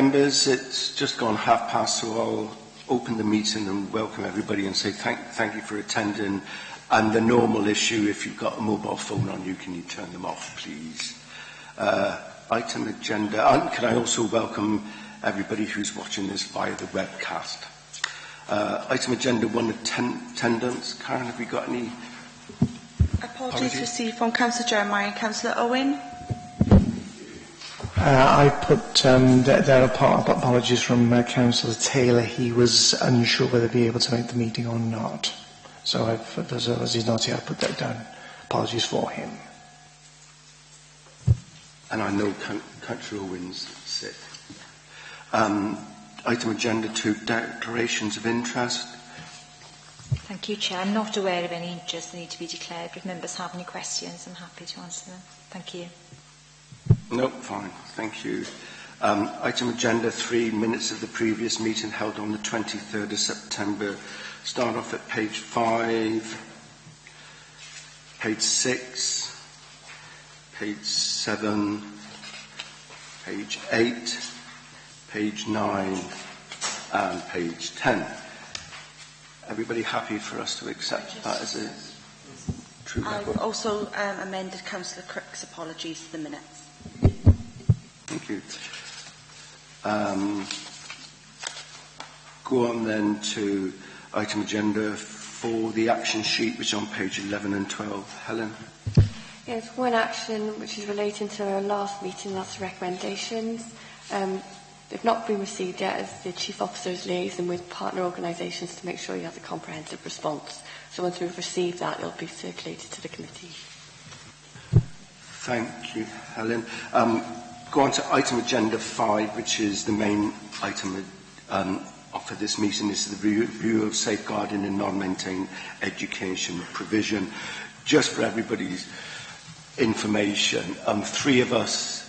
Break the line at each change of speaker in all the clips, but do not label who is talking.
Members, it's just gone past, so I'll open the meeting and welcome everybody and say thank you for attending. And the normal issue, if you've got a mobile phone on you, can you turn them off, please? Item agenda. And can I also welcome everybody who's watching this via the webcast? Item agenda 1, attendance. Karen, have we got any?
Apologies received from Councillor Jeremiah and Councillor Owen.
I put there are apologies from Councillor Taylor. He was unsure whether he'd be able to make the meeting or not. So as he's not here, I put that down. Apologies for him.
And I know Councillor Owen's sick. Item agenda 2, declarations of interest.
Thank you, Chair. I'm not aware of any interest that need to be declared. If members have any questions, I'm happy to answer them. Thank you.
No, fine. Thank you. Item agenda 3, minutes of the previous meeting held on the 23rd of September. Start off at page 5, page 6, page 7, page 8, page 9, and page 10. Everybody happy for us to accept that as a true record?
I also amended Councillor Crick's apologies to the minutes.
Thank you. Go on then to item agenda 4, the action sheet, which is on page 11 and 12. Helen?
Yes, one action which is relating to our last meeting, that's recommendations. They've not been received yet as the Chief Officer is liaising with partner organisations to make sure he has a comprehensive response. So once we've received that, it'll be circulated to the committee.
Thank you, Helen. Go on to item agenda 5, which is the main item for this meeting. This is the review of safeguarding and non-maintained education provision. Just for everybody's information, 3 of us,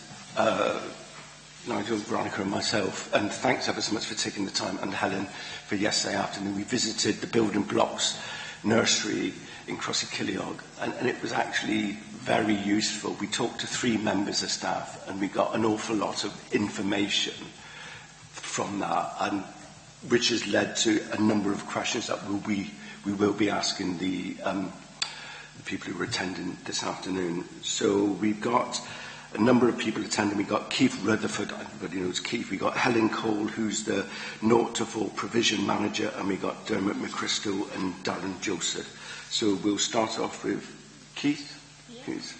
Nigel, Veronica and myself, and thanks ever so much for taking the time, and Helen for yesterday afternoon. We visited the Building Blocks nursery in Crossy Killiog, and it was actually very useful. We talked to 3 members of staff and we got an awful lot of information from that, and which has led to a number of questions that we will be asking the people who are attending this afternoon. So we've got a number of people attending. We've got Keith Rutherford, everybody knows Keith. We've got Helen Cole, who's the 0 to 4 provision manager, and we've got Dermot McChrystal and Darren Joseph. So we'll start off with Keith, please.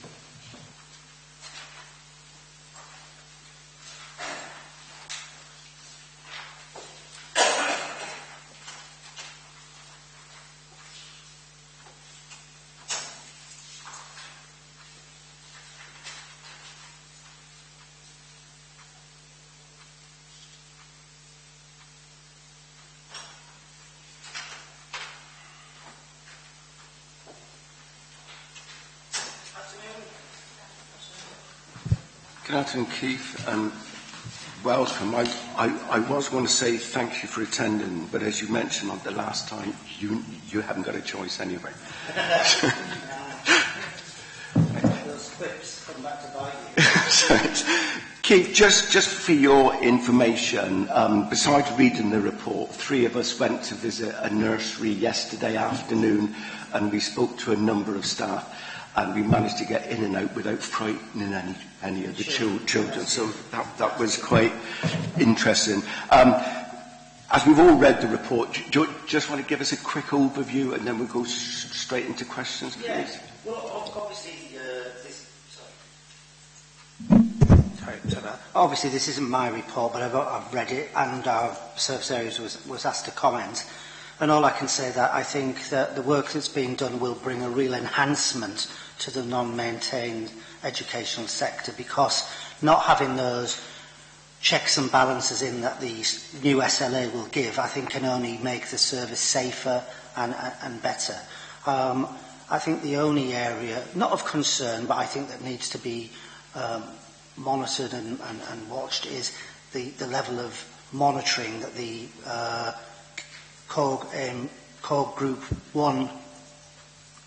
Good afternoon, Keith, and welcome. I was going to say thank you for attending, but as you mentioned on the last time, you haven't got a choice anyway.
Those quips come back to bite you.
Keith, just for your information, besides reading the report, 3 of us went to visit a nursery yesterday afternoon, and we spoke to a number of staff. And we managed to get in and out without frightening any of the children. So that was quite interesting. As we've all read the report, do you just want to give us a quick overview and then we'll go straight into questions, please?
Yes. Well, obviously, obviously this isn't my report, but I've read it, and our service areas was asked to comment. And all I can say that I think that the work that's being done will bring a real enhancement to the non-maintained educational sector, because not having those checks and balances in that the new SLA will give, I think can only make the service safer and better. I think the only area, not of concern, but I think that needs to be monitored and watched is the level of monitoring that the core Group 1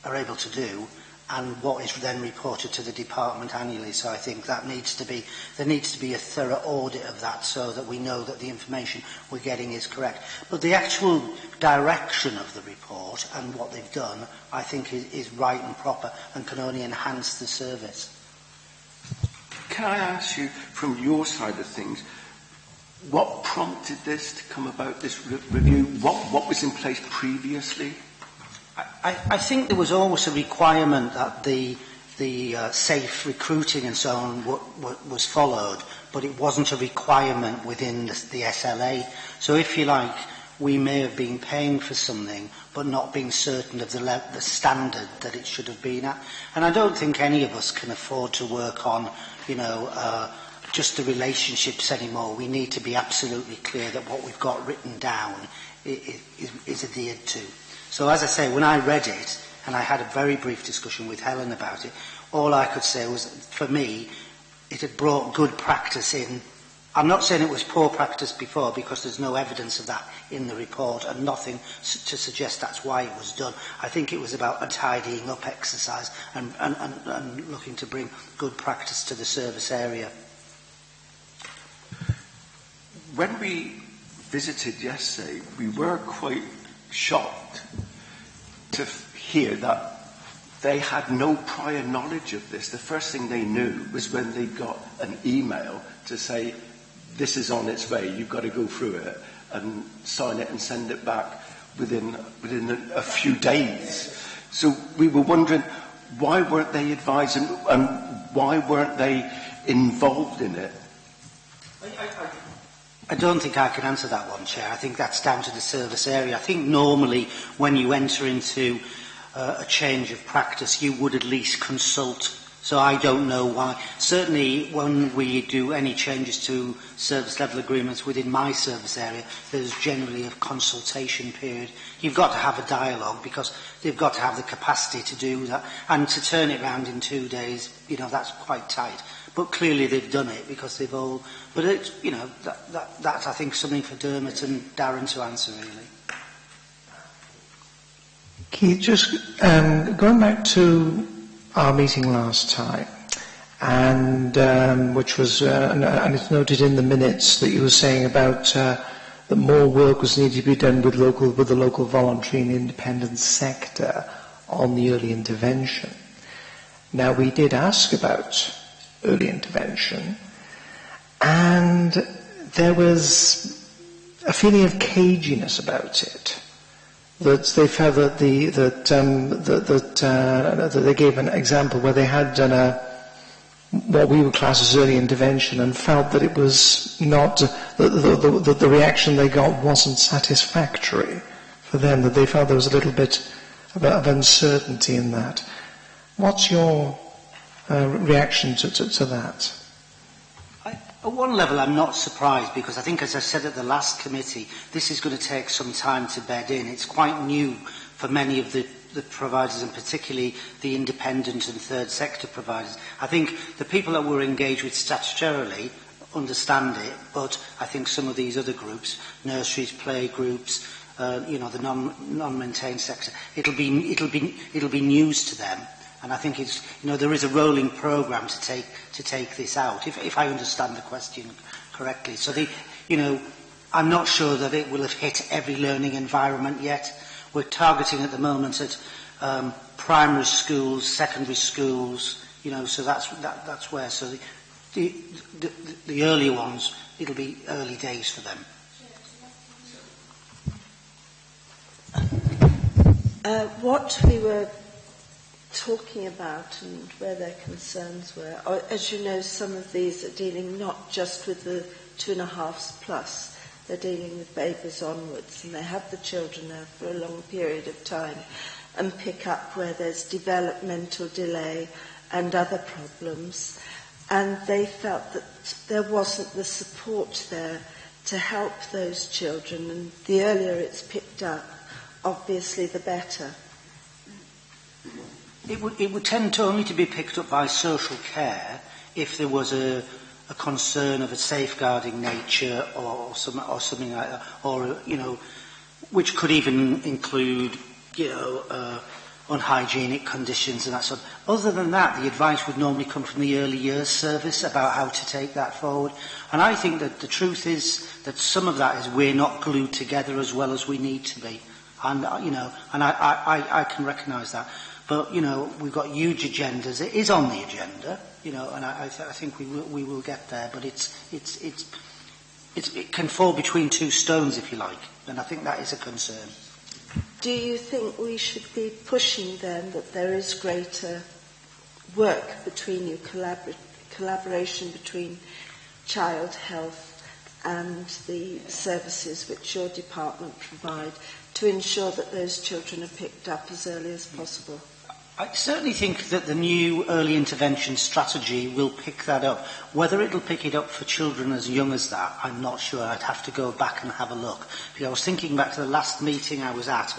are able to do, and what is then reported to the department annually. So I think that there needs to be a thorough audit of that so that we know that the information we're getting is correct. But the actual direction of the report and what they've done, I think is right and proper and can only enhance the service.
Can I ask you, from your side of things, what prompted this to come about, this review? What was in place previously?
I think there was always a requirement that the safe recruiting and so on was followed, but it wasn't a requirement within the SLA. So if you like, we may have been paying for something, but not being certain of the standard that it should have been at. And I don't think any of us can afford to work on, just the relationships anymore. We need to be absolutely clear that what we've got written down is adhered to. So as I say, when I read it, and I had a very brief discussion with Helen about it, all I could say was, for me, it had brought good practice in. I'm not saying it was poor practice before, because there's no evidence of that in the report and nothing to suggest that's why it was done. I think it was about a tidying up exercise and looking to bring good practice to the service area.
When we visited yesterday, we were quite shocked to hear that they had no prior knowledge of this. The first thing they knew was when they got an email to say, this is on its way, you've got to go through it and sign it and send it back within a few days. So we were wondering, why weren't they advised and why weren't they involved in it?
I don't think I can answer that one, Chair. I think that's down to the service area. I think normally when you enter into a change of practice, you would at least consult. So I don't know why. Certainly when we do any changes to service level agreements within my service area, there's generally a consultation period. You've got to have a dialogue because they've got to have the capacity to do that. And to turn it around in 2 days, that's quite tight. But clearly they've done it because they've all... But, it's, that's, I think, something for Dermot and Darren to answer, really.
Keith, just going back to our meeting last time, and which was, and it's noted in the minutes that you were saying about that more work was needed to be done with the local voluntary and independent sector on the early intervention. Now, we did ask about early intervention, and there was a feeling of caginess about it. That they felt that that they gave an example where they had done what we would class as early intervention and felt that it was not the reaction they got wasn't satisfactory for them. That they felt there was a little bit of uncertainty in that. What's your reaction to that?
At one level, I'm not surprised because I think, as I said at the last committee, this is going to take some time to bed in. It's quite new for many of the providers, and particularly the independent and third sector providers. I think the people that were engaged with statutorily understand it, but I think some of these other groups, nurseries, play groups, the non-maintained sector, it'll be news to them. And I think it's, there is a rolling programme to take this out, if I understand the question correctly. So I'm not sure that it will have hit every learning environment yet. We're targeting at the moment at primary schools, secondary schools, so that's where. So the earlier ones, it'll be early days for them.
What we were talking about and where their concerns were. As you know, some of these are dealing not just with the 2.5s plus, they're dealing with babies onwards, and they have the children there for a long period of time and pick up where there's developmental delay and other problems. And they felt that there wasn't the support there to help those children, and the earlier it's picked up, obviously the better.
It would tend to only to be picked up by social care if there was a concern of a safeguarding nature or something like that, or which could even include unhygienic conditions and that sort. Other than that, the advice would normally come from the early years service about how to take that forward. And I think that the truth is that some of that is we're not glued together as well as we need to be. And, you know, and I can recognise that. But, you know, we've got huge agendas. It is on the agenda, you know, and I think we will get there. But it can fall between two stones, if you like. And I think that is a concern.
Do you think we should be pushing then that there is greater work between you, collaboration between child health and the services which your department provide to ensure that those children are picked up as early as possible?
I certainly think that the new early intervention strategy will pick that up. Whether it'll pick it up for children as young as that, I'm not sure. I'd have to go back and have a look. Because I was thinking back to the last meeting I was at,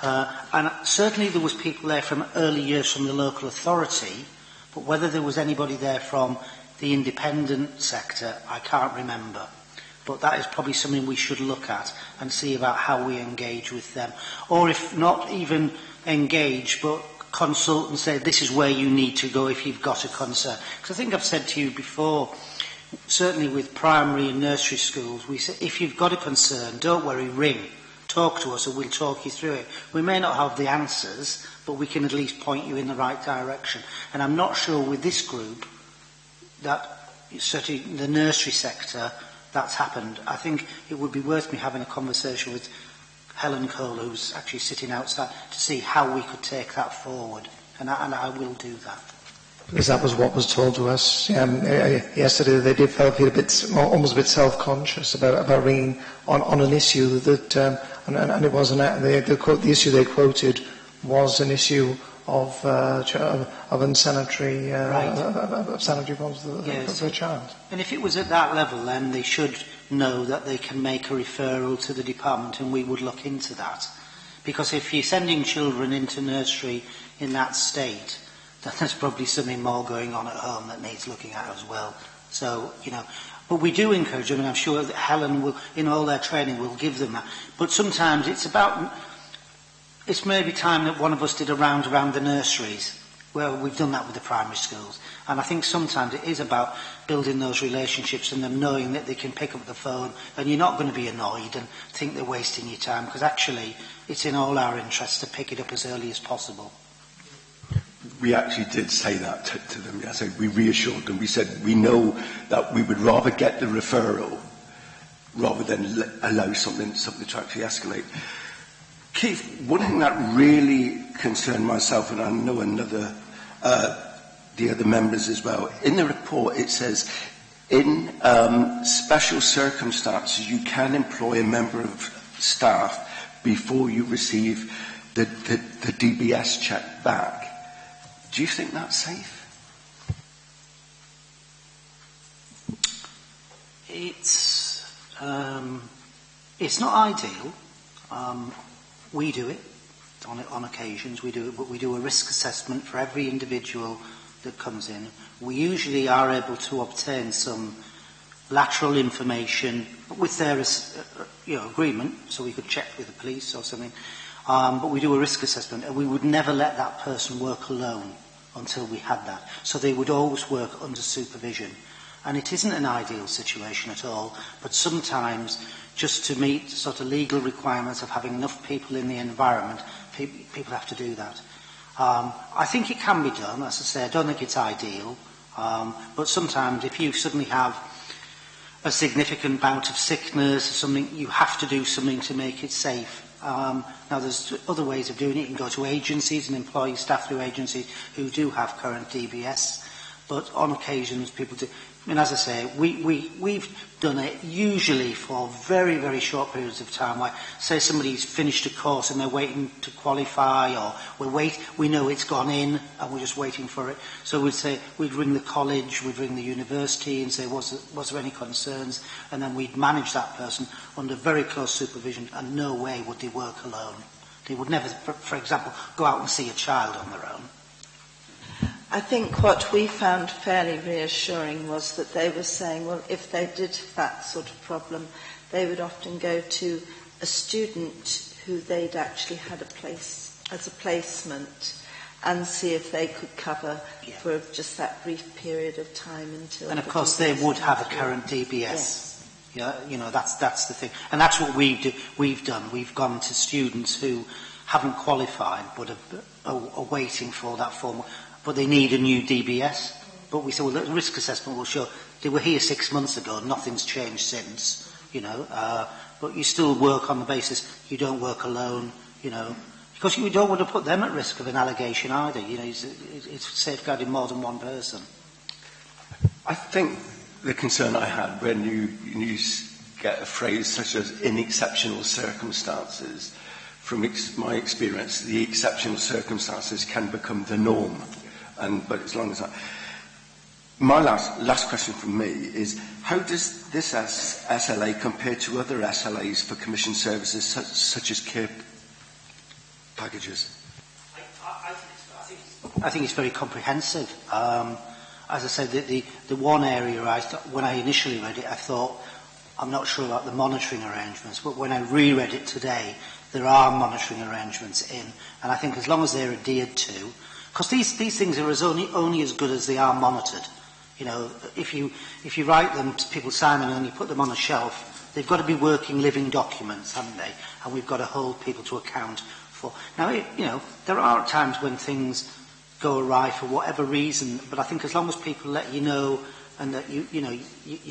and certainly there was people there from early years from the local authority, but whether there was anybody there from the independent sector, I can't remember. But that is probably something we should look at and see about how we engage with them. Or if not even engage, but consult and say, this is where you need to go if you've got a concern. Because I think I've said to you before, certainly with primary and nursery schools, we say, if you've got a concern, don't worry, ring. Talk to us and we'll talk you through it. We may not have the answers, but we can at least point you in the right direction. And I'm not sure with this group that, certainly in the nursery sector, that's happened. I think it would be worth me having a conversation with Helen Cole, who's actually sitting outside, to see how we could take that forward. And I will do that.
Because that was what was told to us yesterday. They did feel a bit, almost a bit self-conscious about ringing on an issue that, and it wasn't the issue they quoted was an issue of unsanitary sanitary problems for a child.
And if it was at that level, then they should know that they can make a referral to the department, and we would look into that. Because if you're sending children into nursery in that state, then there's probably something more going on at home that needs looking at as well. So, you know, but we do encourage them, and I'm sure that Helen will, in all their training, will give them that. But sometimes it's maybe time that one of us did a round around the nurseries. Well, we've done that with the primary schools. And I think sometimes it is about building those relationships and them knowing that they can pick up the phone and you're not going to be annoyed and think they're wasting your time, because actually it's in all our interests to pick it up as early as possible.
We actually did say that to them. Yes, we reassured them. We said we know that we would rather get the referral rather than allow something to actually escalate. Keith, one thing that really concerned myself, and I know the other members as well, in the report it says, in special circumstances you can employ a member of staff before you receive the DBS check back. Do you think that's safe? It's not ideal. We do it on occasions. We do it, but we do a risk assessment for every individual that comes in. We usually are able to obtain some lateral information with their agreement, so we could check with the police or something. But we do a risk assessment, and we would never let that person work alone until we had that. So they would always work under supervision. And it isn't an ideal situation at all, but sometimes just to meet sort of legal requirements of having enough people in the environment, people have to do that. I think it can be done. As I say, I don't think it's ideal, but sometimes if you suddenly have a significant bout of sickness or something, you have to do something to make it safe. Now, there's other ways of doing it. You can go to agencies and employ staff through agencies who do have current DBS, but on occasions people do. I mean, as I say, we've done it usually for very, very short periods of time. Like, say somebody's finished a course and they're waiting to qualify, or we know it's gone in and we're just waiting for it. So we'd ring the college, we'd ring the university and say, was there any concerns? And then we'd manage that person under very close supervision, and no way would they work alone. They would never, for example, go out and see a child on their own.
I think what we found fairly reassuring was that they were saying, well, if they did have that sort of problem, they would often go to a student who they'd actually had a place as a placement and see if they could cover for just that brief period of time until...
And of course they would have a current DBS.
Yes.
Yeah, you know, that's the thing. And that's what we've done. We've gone to students who haven't qualified but are waiting for that form, but they need a new DBS. But we said, well, the risk assessment will show they were here 6 months ago, nothing's changed since, you know, but you still work on the basis you don't work alone, you know, because you don't want to put them at risk of an allegation either, you know, it's safeguarding more than one person.
I think the concern I had when you get a phrase such as in exceptional circumstances, from my experience, the exceptional circumstances can become the norm. But as long as my last question from me is, how does this SLA compare to other SLAs for commission services such as care packages?
I think it's very comprehensive. As I said, the one area when I initially read it, I thought, I'm not sure about the monitoring arrangements, but when I reread it today, there are monitoring arrangements in, and I think as long as they're adhered to, because these things are only as good as they are monitored. You know, if you write them, people sign them and you put them on a shelf, they've got to be working, living documents, haven't they? And we've got to hold people to account for. Now, you know, there are times when things go awry for whatever reason, but I think as long as people let you know, and that you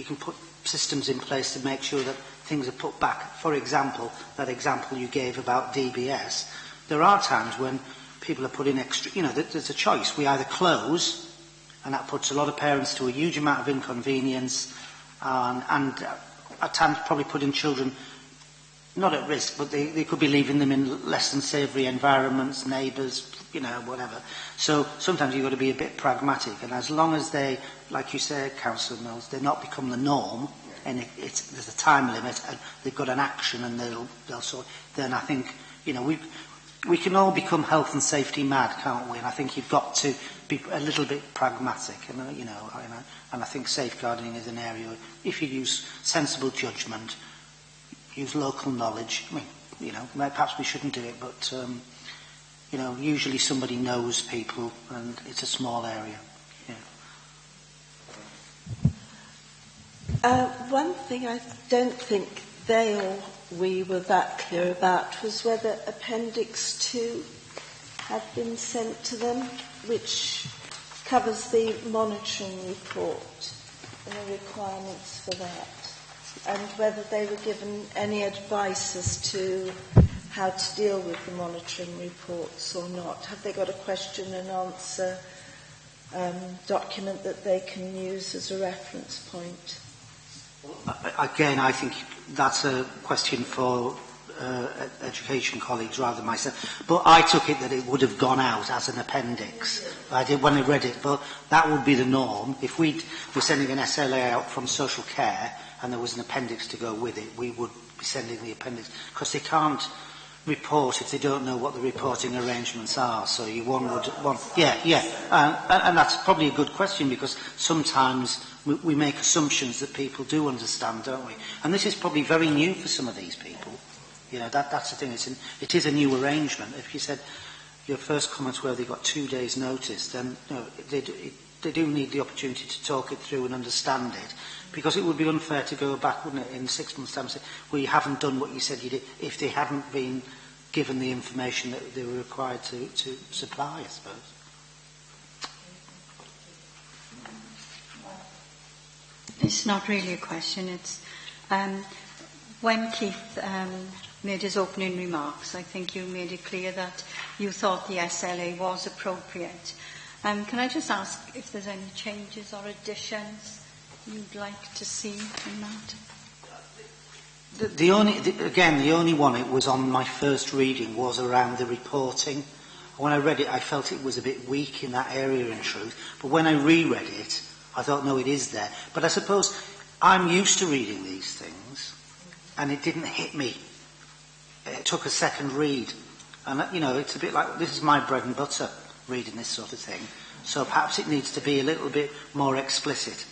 can put systems in place to make sure that things are put back. For example, that example you gave about DBS, there are times when people are putting extra, you know, there's a choice. We either close, and that puts a lot of parents to a huge amount of inconvenience, and at times probably putting children not at risk, but they could be leaving them in less than savoury environments, neighbours, you know, whatever. So sometimes you've got to be a bit pragmatic, and as long as they, like you said, Councillor Mills, they not become the norm, and there's a time limit, and they've got an action, and they'll sort. Then I think, you know, we can all become health and safety mad, can't we? And I think you've got to be a little bit pragmatic, and you know, and I think safeguarding is an area. If you use sensible judgment, use local knowledge. I mean, you know, perhaps we shouldn't do it, but you know, usually somebody knows people, and it's a small area. Yeah.
One thing I don't think they or we were that clear about was whether Appendix 2 had been sent to them, which covers the monitoring report and the requirements for that, and whether they were given any advice as to how to deal with the monitoring reports or not. Have they got a question and answer document that they can use as a reference point?
Again, I think that's a question for education colleagues rather than myself. But I took it that it would have gone out as an appendix. I did when I read it, but that would be the norm. If we were sending an SLA out from social care and there was an appendix to go with it, we would be sending the appendix, because they can't report if they don't know what the reporting arrangements are. So and that's probably a good question, because sometimes we make assumptions that people do understand, don't we? And this is probably very new for some of these people. You know, that's the thing. It is a new arrangement. If you said your first comments were they got 2 days' notice, then you know, they do need the opportunity to talk it through and understand it, because it would be unfair to go back, wouldn't it, in 6 months' time and say, well, you haven't done what you said you did, if they hadn't been given the information that they were required to supply, I suppose.
It's not really a question. It's when Keith made his opening remarks, I think you made it clear that you thought the SLA was appropriate. Can I just ask if there's any changes or additions you'd like to see in that?
The only one it was on my first reading was around the reporting. When I read it, I felt it was a bit weak in that area, in truth. But when I reread it, I thought, no, it is there. But I suppose I'm used to reading these things, and it didn't hit me. It took a second read. And, you know, it's a bit like, this is my bread and butter, reading this sort of thing. So perhaps it needs to be a little bit more explicit.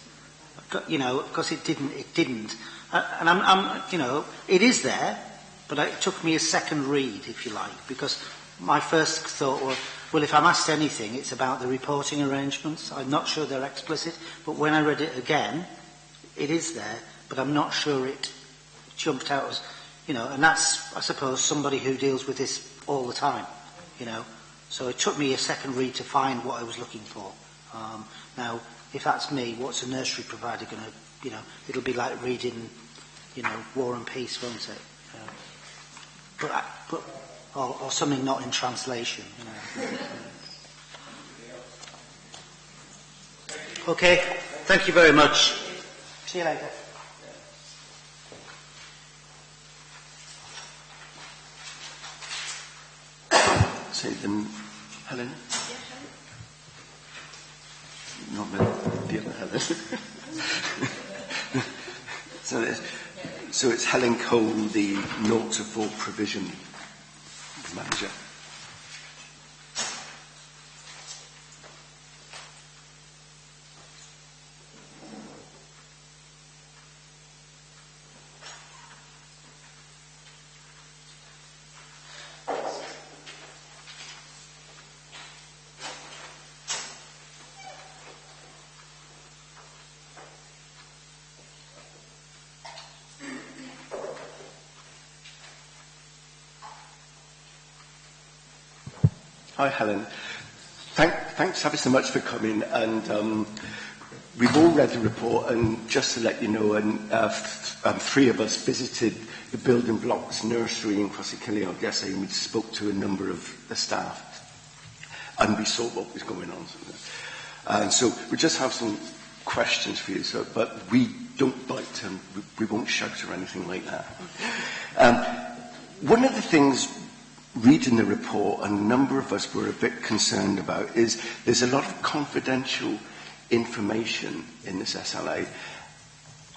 You know, because it didn't. And I'm, you know, it is there, but it took me a second read, if you like, because My first thought was, well, if I'm asked anything, it's about the reporting arrangements. I'm not sure they're explicit, but when I read it again, it is there, but I'm not sure it jumped out as, and that's, I suppose, somebody who deals with this all the time, So it took me a second read to find what I was looking for. Now, if that's me, what's a nursery provider going to, it'll be like reading, War and Peace, won't it? Or something not in translation. Okay, thank you very much. See you later.
Say then, Helen. Not the other Helen. So it's Helen Cole, the 0 to 4 provision manager. Hi, Helen. Thanks ever so much for coming. And we've all read the report, and just to let you know, 3 of us visited the Building Blocks nursery in Crossy-Killiog yesterday, and we spoke to a number of the staff, and we saw what was going on. And so we just have some questions for you, but we don't bite and we won't shout or anything like that. One of the things reading the report, and a number of us were a bit concerned about, is there's a lot of confidential information in this SLA.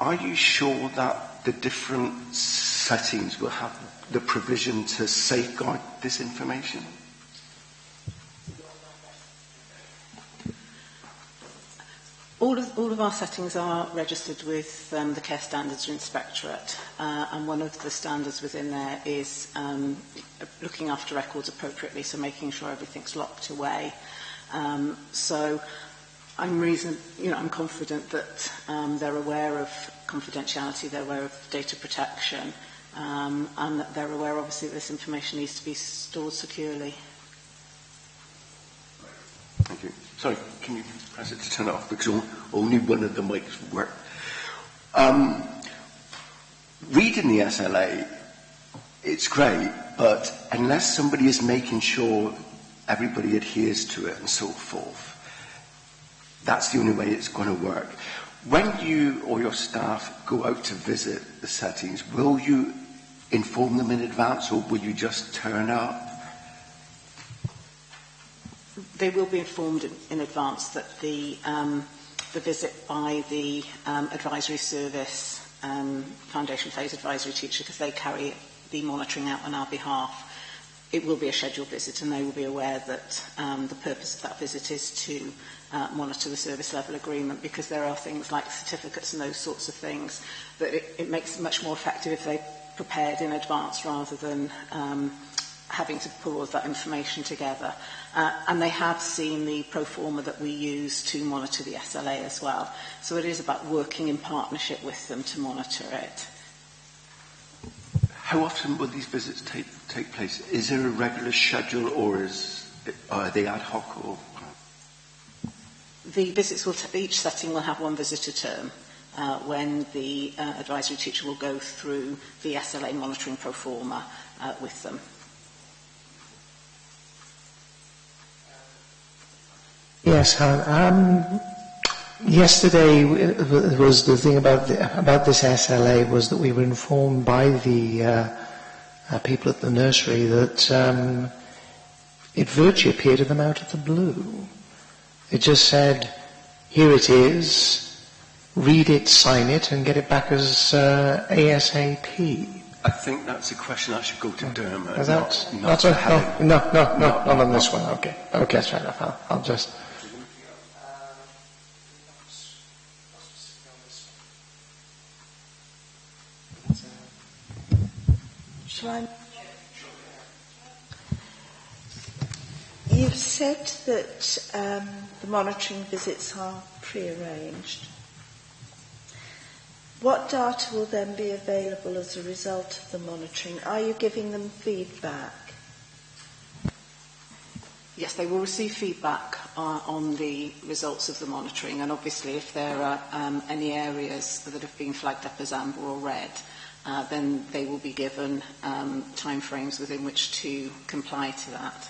Are you sure that the different settings will have the provision to safeguard this information?
All of our settings are registered with the Care Standards Inspectorate, and one of the standards within there is looking after records appropriately, so making sure everything's locked away. So I'm confident that they're aware of confidentiality, they're aware of data protection, and that they're aware, obviously, that this information needs to be stored securely.
Thank you. Sorry, can you press it to turn it off? Because only one of the mics work. Reading the SLA, it's great, but unless somebody is making sure everybody adheres to it and so forth, that's the only way it's going to work. When you or your staff go out to visit the settings, will you inform them in advance, or will you just turn up?
They will be informed in advance that the visit by the advisory service, foundation phase advisory teacher, because they carry the monitoring out on our behalf, it will be a scheduled visit, and they will be aware that the purpose of that visit is to monitor the service level agreement, because there are things like certificates and those sorts of things that it makes it much more effective if they prepared in advance rather than having to pull all of that information together. And they have seen the pro forma that we use to monitor the SLA as well. So it is about working in partnership with them to monitor it.
How often will these visits take place? Is there a regular schedule, or are they ad hoc? Or?
The visits each setting will have one visit a term, when the advisory teacher will go through the SLA monitoring pro forma with them.
Yes, yesterday was the thing about this SLA was that we were informed by the people at the nursery that it virtually appeared to them out of the blue. It just said, here it is, read it, sign it, and get it back as ASAP.
I think that's a question that should go to Dermot.
Not on this one. Okay, that's fair enough. I'll just...
You've said that the monitoring visits are pre-arranged. What data will then be available as a result of the monitoring? Are you giving them feedback?
Yes, they will receive feedback on the results of the monitoring, and obviously if there are any areas that have been flagged up as amber or red, then they will be given timeframes within which to comply to that.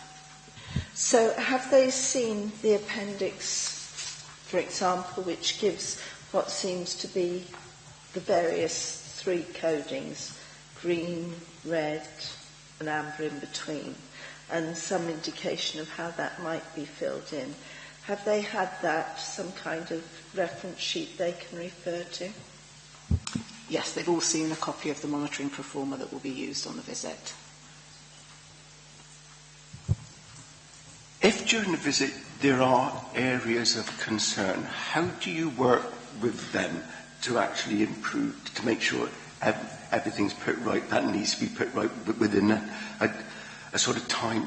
So have they seen the appendix, for example, which gives what seems to be the various 3 codings, green, red and amber in between, and some indication of how that might be filled in? Have they had that, some kind of reference sheet they can refer to?
Yes, they've all seen a copy of the monitoring proforma that will be used on the visit.
If during the visit there are areas of concern, how do you work with them to actually improve, to make sure everything's put right, that needs to be put right within a sort of time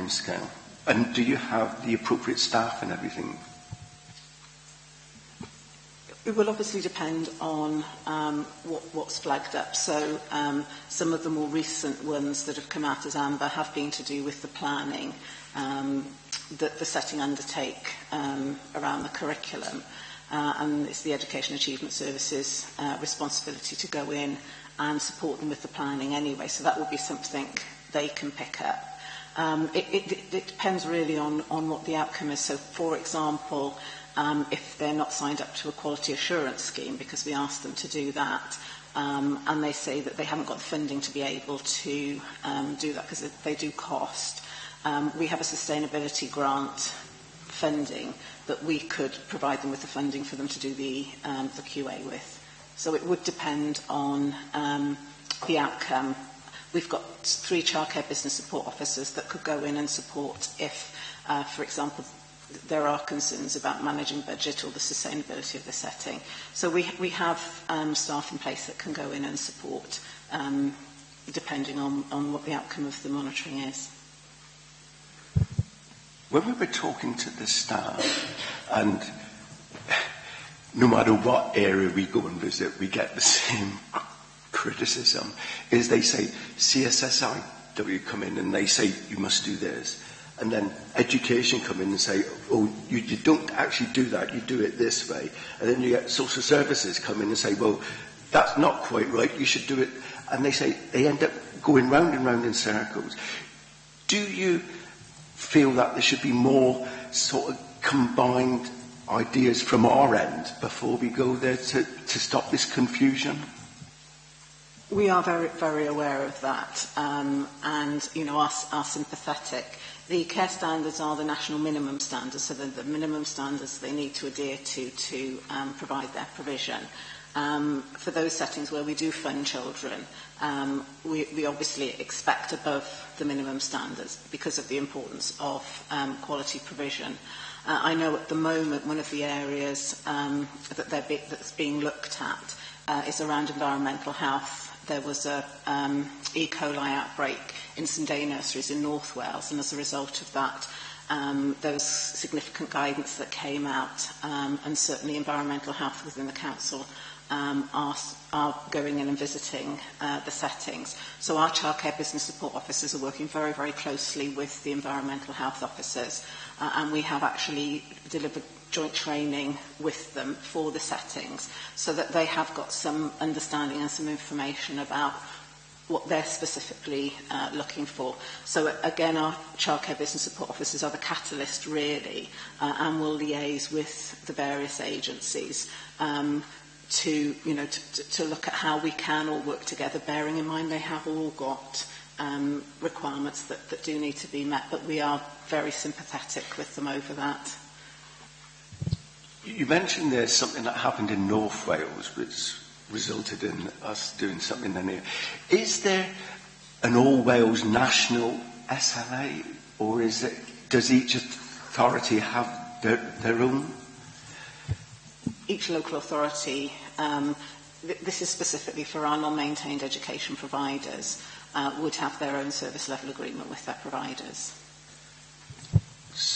scale? And do you have the appropriate staff and everything?
It will obviously depend on what's flagged up. So some of the more recent ones that have come out as amber have been to do with the planning that the setting undertake around the curriculum. And it's the Education Achievement Service's responsibility to go in and support them with the planning anyway. So that will be something they can pick up. It depends really on what the outcome is. So, for example, if they're not signed up to a quality assurance scheme, because we ask them to do that, and they say that they haven't got the funding to be able to do that because they do cost, we have a sustainability grant funding that we could provide them with the funding for them to do the QA with. So it would depend on the outcome. We've got 3 childcare business support officers that could go in and support if, for example, there are concerns about managing budget or the sustainability of the setting. So we have staff in place that can go in and support depending on what the outcome of the monitoring is.
When we were talking to the staff, and no matter what area we go and visit, we get the same criticism, is they say, CSSI come in and they say, you must do this. And then education come in and say, oh, you don't actually do that, you do it this way. And then you get social services come in and say, well, that's not quite right, you should do it. And they end up going round and round in circles. Do you feel that there should be more sort of combined ideas from our end before we go there to stop this confusion?
We are very, very aware of that, and are sympathetic. The care standards are the national minimum standards, so the minimum standards they need to adhere to provide their provision. For those settings where we do fund children, we obviously expect above the minimum standards because of the importance of quality provision. I know at the moment one of the areas that's being looked at is around environmental health. There was a E. coli outbreak in some day nurseries in North Wales, and as a result of that, there was significant guidance that came out, and certainly environmental health within the council are going in and visiting the settings. So our childcare business support officers are working very, very closely with the environmental health officers, and we have actually delivered joint training with them for the settings so that they have got some understanding and some information about what they're specifically looking for. So again, our childcare business support officers are the catalyst really, and will liaise with the various agencies to look at how we can all work together, bearing in mind they have all got requirements that do need to be met, but we are very sympathetic with them over that.
You mentioned there's something that happened in North Wales which resulted in us doing something in here. Is there an all-Wales national SLA, or does each authority have their own?
Each local authority, this is specifically for our non-maintained education providers, would have their own service level agreement with their providers.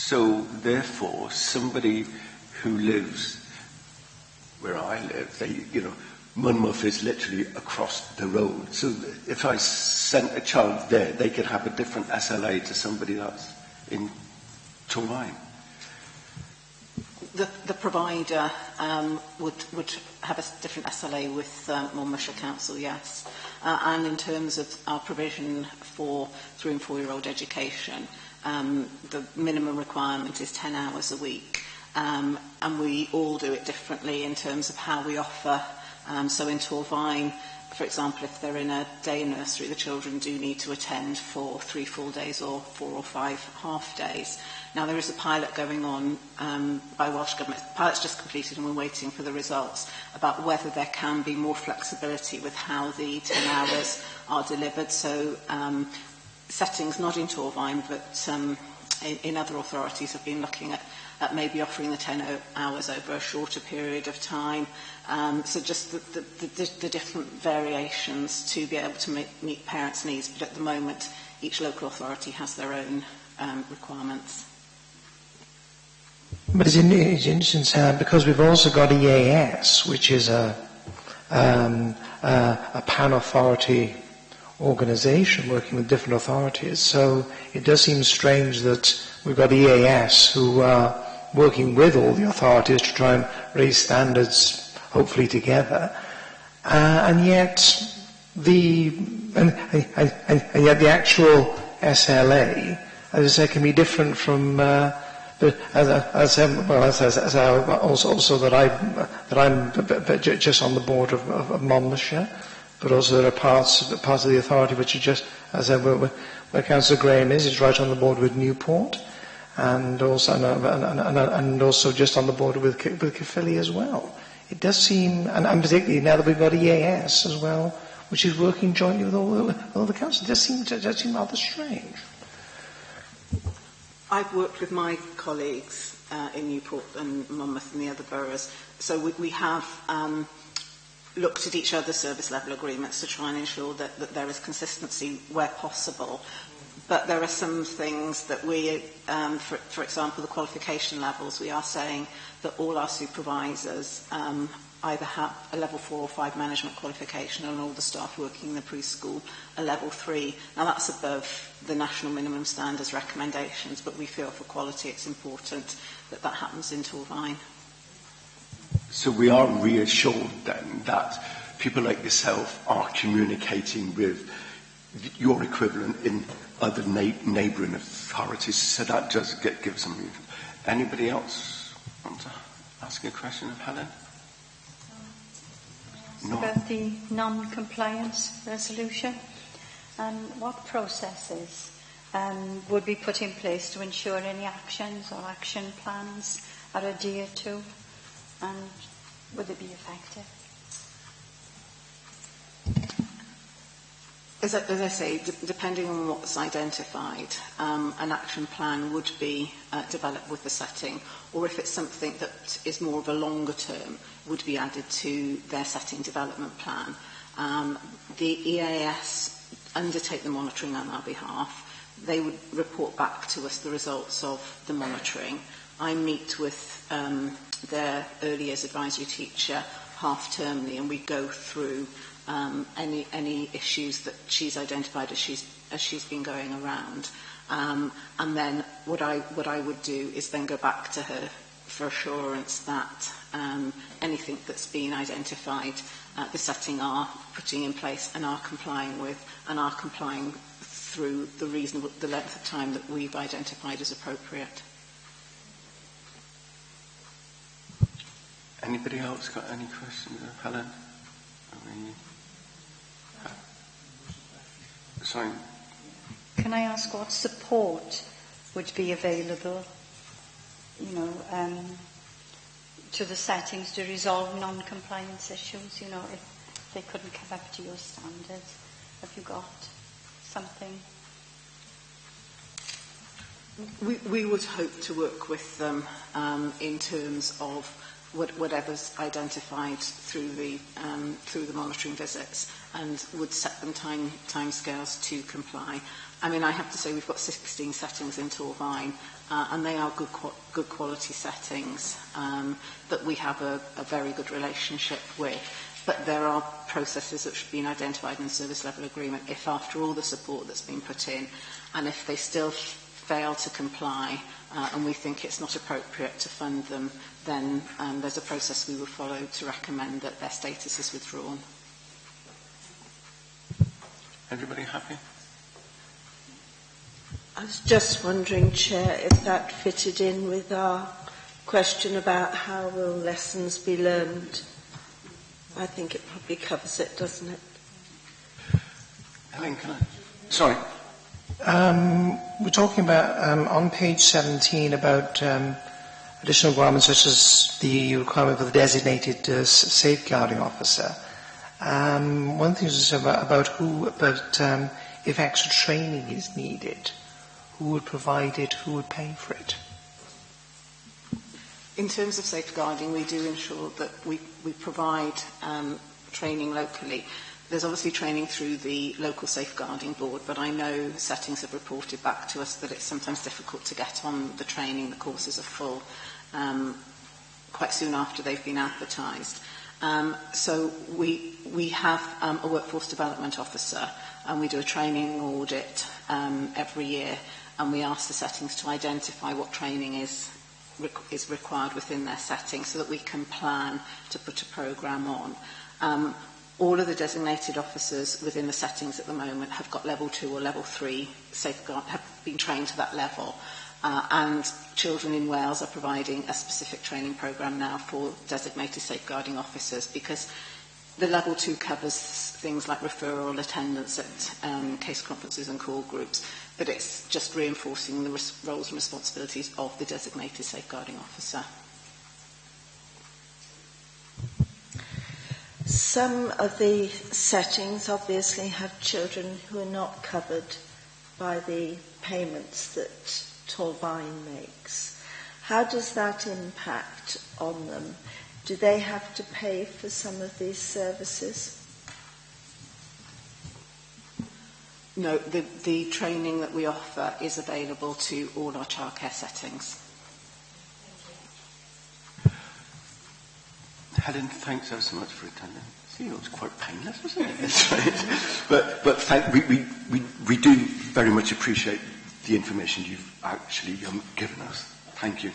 So, therefore, somebody who lives where I live, Monmouth is literally across the road. So if I sent a child there, they could have a different SLA to somebody that's in Torrine.
The provider would have a different SLA with Monmouthshire Council, yes. And in terms of our provision for 3- and 4-year-old education, the minimum requirement is 10 hours a week. And we all do it differently in terms of how we offer. So in Torvine, for example, if they're in a day nursery, the children do need to attend for 3 full days or 4 or 5 half days. Now, there is a pilot going on by Welsh Government. The pilot's just completed and we're waiting for the results about whether there can be more flexibility with how the 10 hours are delivered. So settings not in Torvine, but in other authorities have been looking at maybe offering the 10 hours over a shorter period of time. So just the different variations to be able to meet parents' needs. But at the moment, each local authority has their own requirements.
But it's interesting, Sam, because we've also got EAS, which is a pan-authority organisation working with different authorities. So it does seem strange that we've got EAS who are working with all the authorities to try and raise standards, hopefully together, and yet the actual SLA, as I say, can be different from. Also that I'm just on the board of Monmouthshire, but also there are parts of the authority which are just, as I said, where Councillor Graham is right on the board with Newport, and also just on the border with Caerphilly as well. It does seem, and particularly now that we've got EAS as well, which is working jointly with all the councils, it does seem rather strange.
I've worked with my colleagues in Newport and Monmouth and the other boroughs, so we have looked at each other's service level agreements to try and ensure that there is consistency where possible. But there are some things that we, for example, the qualification levels, we are saying that all our supervisors either have a level 4 or 5 management qualification, and all the staff working in the preschool a level 3. Now that's above the national minimum standards recommendations, but we feel for quality it's important that that happens in Torvine.
So we are reassured then that people like yourself are communicating with your equivalent in other neighbouring authorities, so that does give some reason. Anybody else want to ask a question of Helen? No.
About the non-compliance resolution, what processes would be put in place to ensure any actions or action plans are adhered to, and would they be effective?
As I say, depending on what's identified, an action plan would be developed with the setting, or if it's something that is more of a longer term, would be added to their setting development plan. The EAS undertake the monitoring on our behalf. They would report back to us the results of the monitoring. I meet with their early years advisory teacher half-termly, and we go through any issues that she's identified as she's been going around. And then what I would do is then go back to her for assurance that anything that's been identified, the setting are putting in place and are complying with, and are complying through the length of time that we've identified as appropriate.
Anybody else got any questions of Helen? Sorry.
Can I ask what support would be available, to the settings to resolve non-compliance issues, if they couldn't come up to your standards? Have you got something?
We would hope to work with them in terms of whatever's identified through the monitoring visits, and would set them timescales to comply. I mean, I have to say we've got 16 settings in Torvine, and they are good quality settings that we have a very good relationship with. But there are processes that should be identified in the service level agreement if, after all the support that's been put in, and if they still fail to comply and we think it's not appropriate to fund them, then there's a process we will follow to recommend that their status is withdrawn.
Everybody happy?
I was just wondering, Chair, if that fitted in with our question about how will lessons be learned. I think it probably covers it, doesn't it?
Helen, can I? Sorry.
We're talking about, on page 17, about additional requirements such as the requirement for the designated safeguarding officer. One thing is about if extra training is needed, who would provide it, who would pay for it?
In terms of safeguarding, we do ensure that we provide training locally. There's obviously training through the local safeguarding board, but I know settings have reported back to us that it's sometimes difficult to get on the training. The courses are full quite soon after they've been advertised. So we have a workforce development officer, and we do a training audit every year, and we ask the settings to identify what training is required within their setting so that we can plan to put a programme on. All of the designated officers within the settings at the moment have got level 2 or level 3 safeguard, have been trained to that level. And Children in Wales are providing a specific training programme now for designated safeguarding officers, because the level 2 covers things like referral attendance at case conferences and call groups, but it's just reinforcing the roles and responsibilities of the designated safeguarding officer.
Some of the settings obviously have children who are not covered by the payments that Torvine makes. How does that impact on them? Do they have to pay for some of these services?
No, the training that we offer is available to all our childcare settings.
Helen, thanks ever so much for attending. See, it was quite painless, wasn't it? but we do very much appreciate the information you've actually given us. Thank you.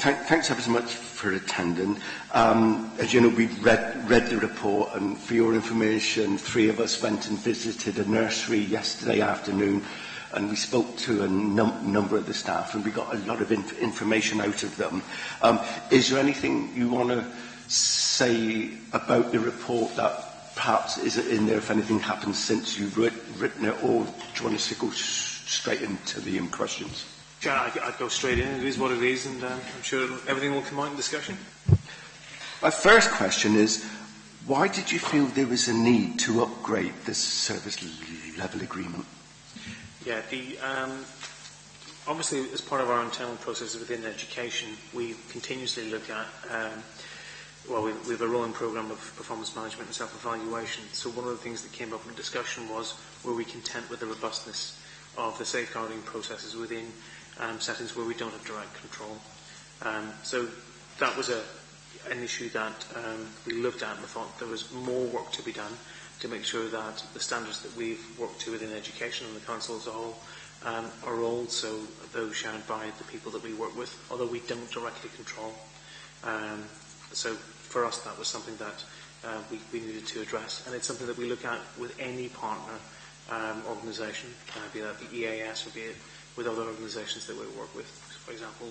Thanks ever so much for attending. As you know, we've read the report, and for your information, 3 of us went and visited a nursery yesterday afternoon, and we spoke to a number of the staff, and we got a lot of information out of them. Is there anything you want to say about the report that perhaps isn't in there if anything happened since you've written it, or do you want us to go straight into the questions?
I'd go straight in. It is what it is, and I'm sure everything will come out in discussion.
My first question is, why did you feel there was a need to upgrade this service level agreement?
Yeah, Obviously, as part of our internal processes within education, we continuously look at, we have a rolling programme of performance management and self-evaluation. So one of the things that came up in discussion was, were we content with the robustness of the safeguarding processes within settings where we don't have direct control? So that was an issue that we looked at and thought there was more work to be done to make sure that the standards that we've worked to within education and the council as a whole are also those shared by the people that we work with, although we don't directly control. So for us, that was something that we needed to address, and it's something that we look at with any partner organisation, be that the EAS or be it with other organisations that we work with. For example,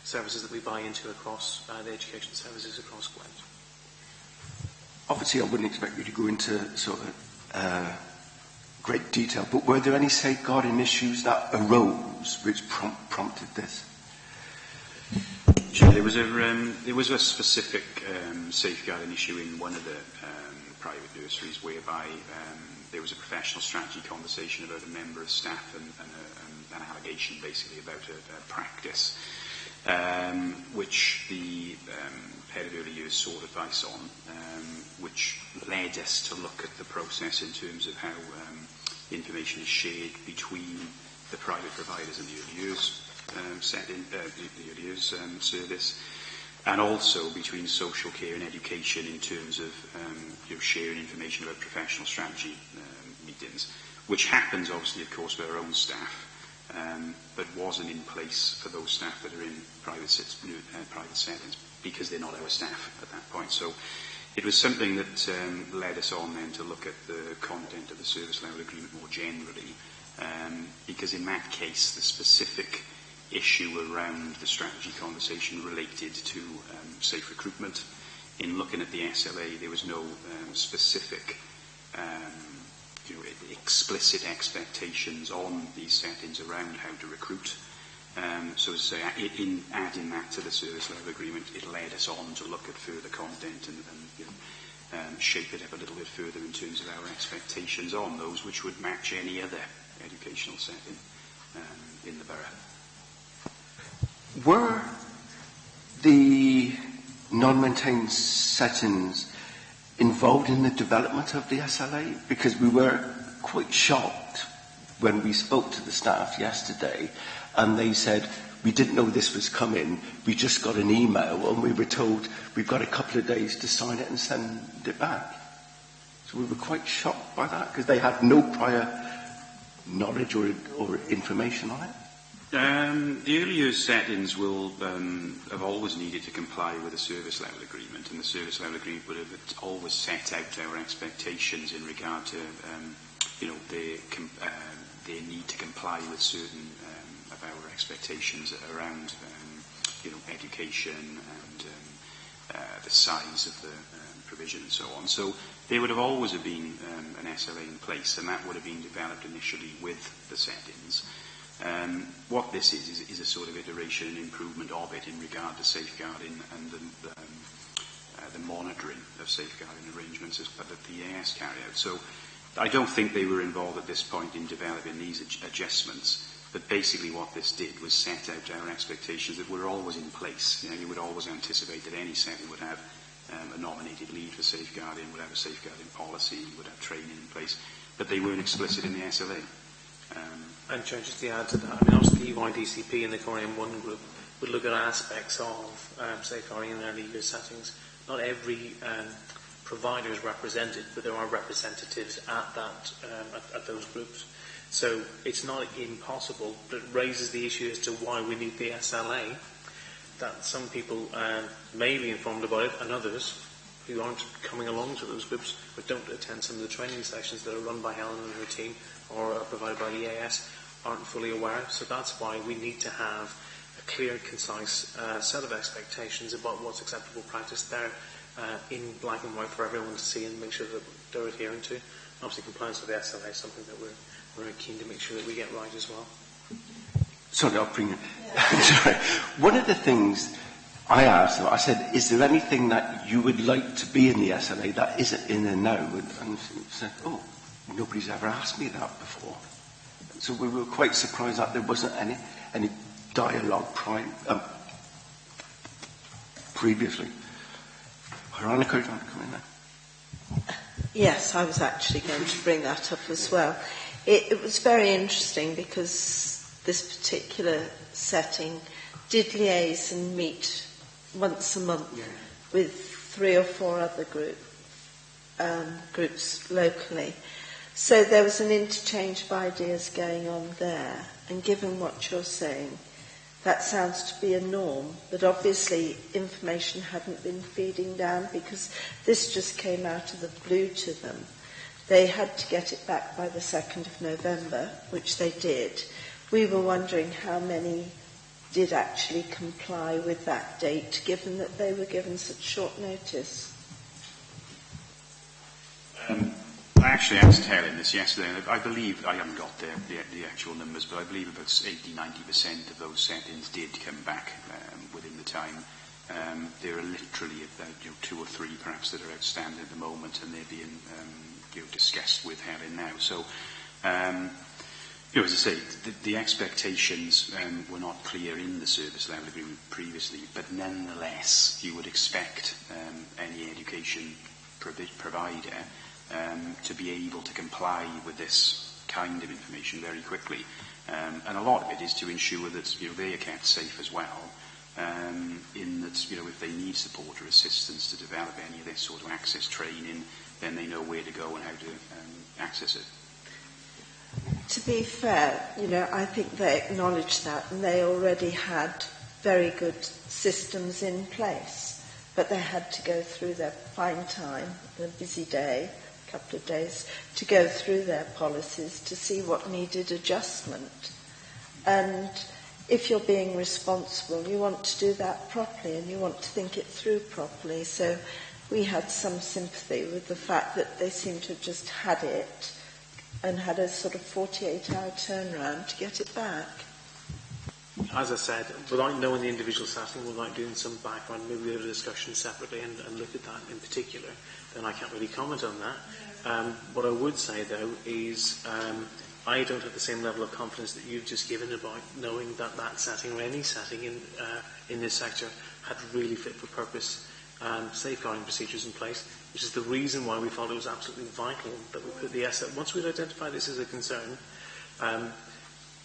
services that we buy into across the education services across Gwent.
Obviously, I wouldn't expect you to go into sort of great detail, but were there any safeguarding issues that arose which prompted this?
Sure, there was a specific safeguarding issue in one of the private nurseries whereby there was a professional strategy conversation about a member of staff and an allegation basically about a practice which the head of early years sought advice on, which led us to look at the process in terms of how information is shared between the private providers and the early years the early years service, and also between social care and education in terms of sharing information about professional strategy meetings, which happens obviously of course with our own staff, but wasn't in place for those staff that are in private settings because they're not our staff at that point. So it was something that led us on then to look at the content of the service level agreement more generally, because in that case the specific issue around the strategy conversation related to safe recruitment. In looking at the SLA, there was no specific explicit expectations on these settings around how to recruit. So as I say, in adding that to the service level agreement, it led us on to look at further content and shape it up a little bit further in terms of our expectations on those which would match any other educational setting in the borough.
Were the non-maintained settings involved in the development of the SLA? Because we were quite shocked when we spoke to the staff yesterday and they said, we didn't know this was coming, we just got an email and we were told we've got a couple of days to sign it and send it back. So we were quite shocked by that because they had no prior knowledge or information on it.
The early years settings will have always needed to comply with the service level agreement, and the service level agreement would have always set out our expectations in regard to their need to comply with certain of our expectations around education and the size of the provision and so on. So there would have always have been an SLA in place, and that would have been developed initially with the settings. What this is a sort of iteration and improvement of it in regard to safeguarding and the monitoring of safeguarding arrangements that the EAS carry out. So I don't think they were involved at this point in developing these adjustments, but basically what this did was set out our expectations that were always in place. You would always anticipate that any setting would have a nominated lead for safeguarding, would have a safeguarding policy, would have training in place, but they weren't explicit in the SLA.
And just to add to that, I mean, obviously the EYDCP and the Corium 1 group would look at aspects of safeguarding in early years settings. Not every provider is represented, but there are representatives at that at those groups. So it's not impossible, but it raises the issue as to why we need the SLA, that some people may be informed about it, and others who aren't coming along to those groups but don't attend some of the training sessions that are run by Helen and her team or are provided by the EAS aren't fully aware. So that's why we need to have a clear and concise set of expectations about what's acceptable practice there in black and white for everyone to see and make sure that they're adhering to. Obviously compliance with the SLA is something that we're very keen to make sure that we get right as well.
Sorry, I'll bring it. Sorry. One of the things I asked them, I said, is there anything that you would like to be in the SLA that isn't in there now? And she said, oh, nobody's ever asked me that before. So we were quite surprised that there wasn't any dialogue previously. Veronica, do you want to come in there?
Yes, I was actually going to bring that up as well. It was very interesting because this particular setting did liaise and meet once a month with 3 or 4 other groups locally. So there was an interchange of ideas going on there, and given what you're saying, that sounds to be a norm, but obviously information hadn't been feeding down because this just came out of the blue to them. They had to get it back by the 2nd of November, which they did. We were wondering how many did actually comply with that date, given that they were given such short notice.
I actually asked Helen this yesterday, and I believe, I haven't got the actual numbers, but I believe about 80-90% of those settings did come back within the time. There are literally about 2 or 3 perhaps that are outstanding at the moment, and they're being discussed with Helen now. So, as I say, the expectations were not clear in the service level agreement previously, but nonetheless, you would expect any education provider to be able to comply with this kind of information very quickly. And a lot of it is to ensure that they are kept safe as well, in that if they need support or assistance to develop any of this sort of access training, then they know where to go and how to access it.
To be fair, I think they acknowledged that, and they already had very good systems in place, but they had to go through their fine time, a busy day, couple of days, to go through their policies to see what needed adjustment. And if you're being responsible, you want to do that properly and you want to think it through properly. So we had some sympathy with the fact that they seemed to have just had it and had a sort of 48-hour turnaround to get it back.
As I said, without knowing the individual setting, without doing some background, maybe we have a discussion separately and look at that in particular, then I can't really comment on that. What I would say, though, is I don't have the same level of confidence that you've just given about knowing that that setting or any setting in this sector had really fit-for-purpose safeguarding procedures in place, which is the reason why we felt it was absolutely vital that we put the SLA. Once we'd identified this as a concern,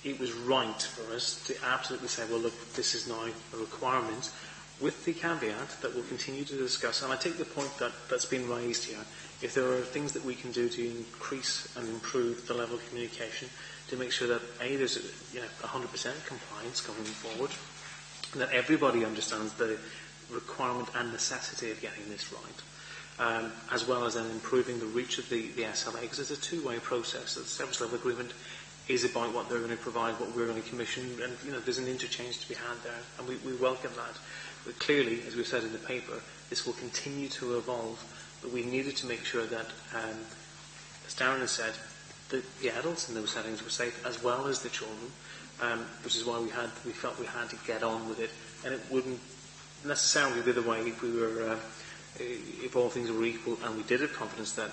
it was right for us to absolutely say, well, look, this is now a requirement, with the caveat that we'll continue to discuss. And I take the point that's been raised here. If there are things that we can do to increase and improve the level of communication to make sure that, A, there's 100% compliance going forward, and that everybody understands the requirement and necessity of getting this right, as well as then improving the reach of the SLA, because it's a two-way process. The service level agreement is about what they're going to provide, what we're going to commission, and there's an interchange to be had there, and we welcome that. But clearly, as we've said in the paper, this will continue to evolve, but we needed to make sure that, as Darren has said, the adults in those settings were safe, as well as the children, which is why we felt we had to get on with it, and it wouldn't necessarily be the way if we were, if all things were equal, and we did have confidence that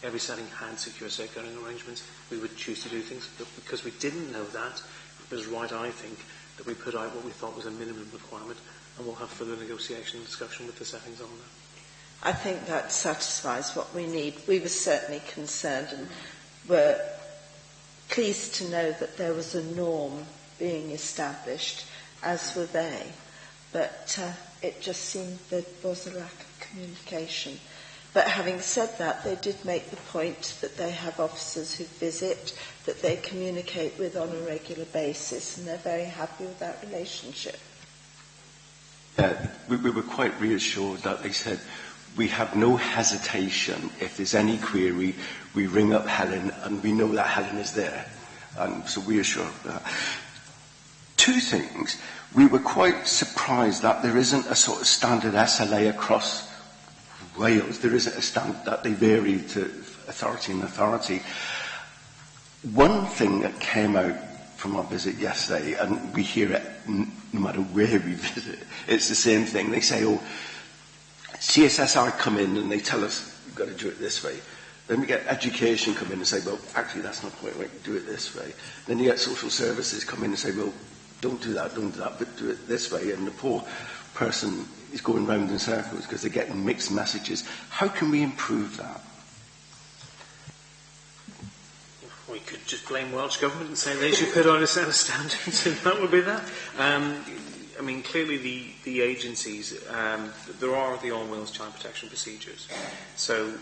every setting had secure safeguarding arrangements, we would choose to do things. But because we didn't know that, it was right, I think, that we put out what we thought was a minimum requirement, and we'll have further negotiation and discussion with the settings on that.
I think that satisfies what we need. We were certainly concerned and were pleased to know that there was a norm being established, as were they. But it just seemed there was a lack of communication. But having said that, they did make the point that they have officers who visit, that they communicate with on a regular basis, and they're very happy with that relationship.
We were quite reassured that they said, we have no hesitation. If there's any query, we ring up Helen, and we know that Helen is there. And so we assure that. 2 things. We were quite surprised that there isn't a sort of standard SLA across Wales. There isn't a standard that they vary to authority and authority. One thing that came out from our visit yesterday, and we hear it no matter where we visit, it's the same thing. They say, CSSR come in and they tell us, we've got to do it this way. Then we get education come in and say, well, actually, that's not quite right, do it this way. Then you get social services come in and say, well, don't do that, but do it this way. And the poor person is going round in circles because they're getting mixed messages. How can we improve that?
We could just blame Welsh Government and say they should put out a set of standards, and that would be that. I mean, clearly the agencies, there are the On Wales child protection procedures. So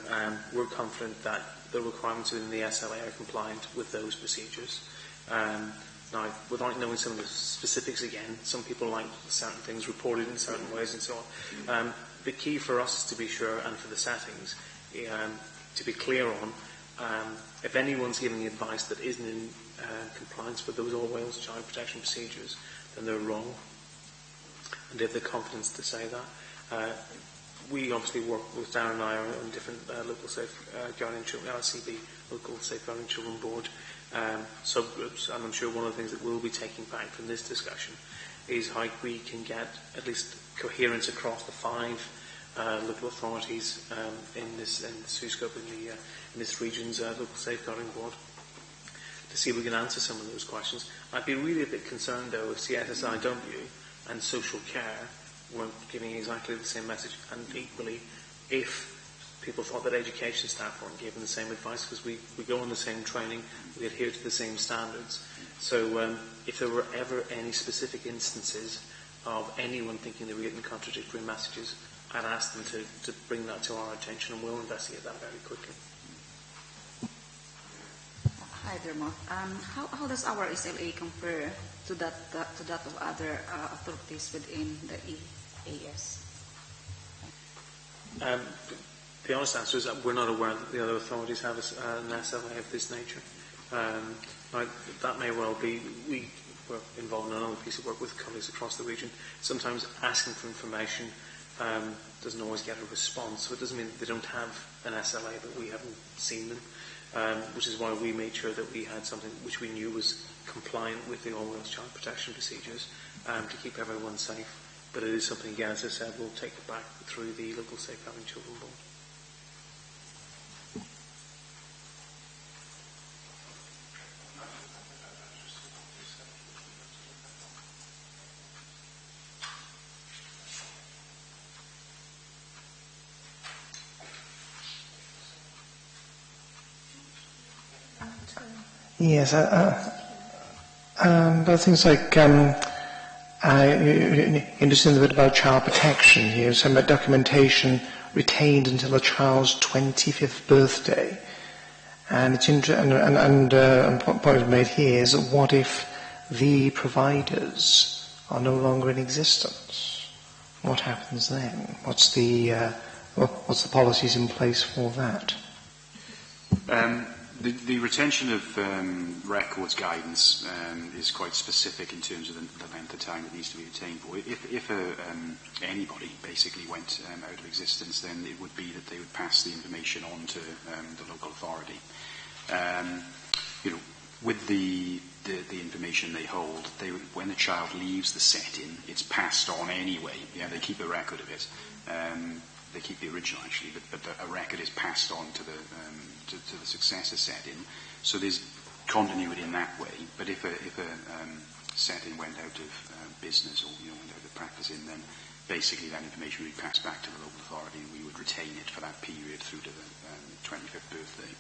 we're confident that the requirements within the SLA are compliant with those procedures. Now, without knowing some of the specifics again, some people like certain things reported in certain ways and so on. The key for us is to be sure, and for the settings, to be clear on, if anyone's giving advice that isn't in compliance with those All Wales child protection procedures, then they're wrong. And they have the confidence to say that. We obviously work with Darren and I on different local safeguarding children, LCB, local safeguarding children board subgroups, and I'm sure one of the things that we'll be taking back from this discussion is how we can get at least coherence across the 5 local authorities in this scope in this region's local safeguarding board, to see if we can answer some of those questions. I'd be really a bit concerned though if CSSIW and social care weren't giving exactly the same message, and equally if people thought that education staff weren't given the same advice, because we go on the same training, we adhere to the same standards. So if there were ever any specific instances of anyone thinking they were getting contradictory messages, I'd ask them to bring that to our attention, and we'll investigate that very quickly.
Hi there, Mark. How does our SLA compare to that of other authorities within the EAS?
The honest answer is that we're not aware that the other authorities have an SLA of this nature. Now, that may well be. We were involved in another piece of work with colleagues across the region. Sometimes asking for information doesn't always get a response, so it doesn't mean that they don't have an SLA, but we haven't seen them, which is why we made sure that we had something which we knew was compliant with the All Wales child protection procedures to keep everyone safe. But it is something, again, as I said, we'll take it back through the local safeguarding children board.
Yes, but things like interested in the bit about child protection here, so about documentation retained until a child's 25th birthday, and it's and point made here is that what if the providers are no longer in existence? What happens then? What's the policies in place for that?
The retention of records guidance is quite specific in terms of the length of time it needs to be retained for. If anybody basically went out of existence, then it would be that they would pass the information on to the local authority. With the information they hold, when the child leaves the setting, it's passed on anyway. Yeah, they keep a record of it. They keep the original actually, but a record is passed on to the successor setting. So there's continuity in that way. But if a setting went out of business or went out of practicing, then basically that information would be passed back to the local authority, and we would retain it for that period through to the 25th birthday.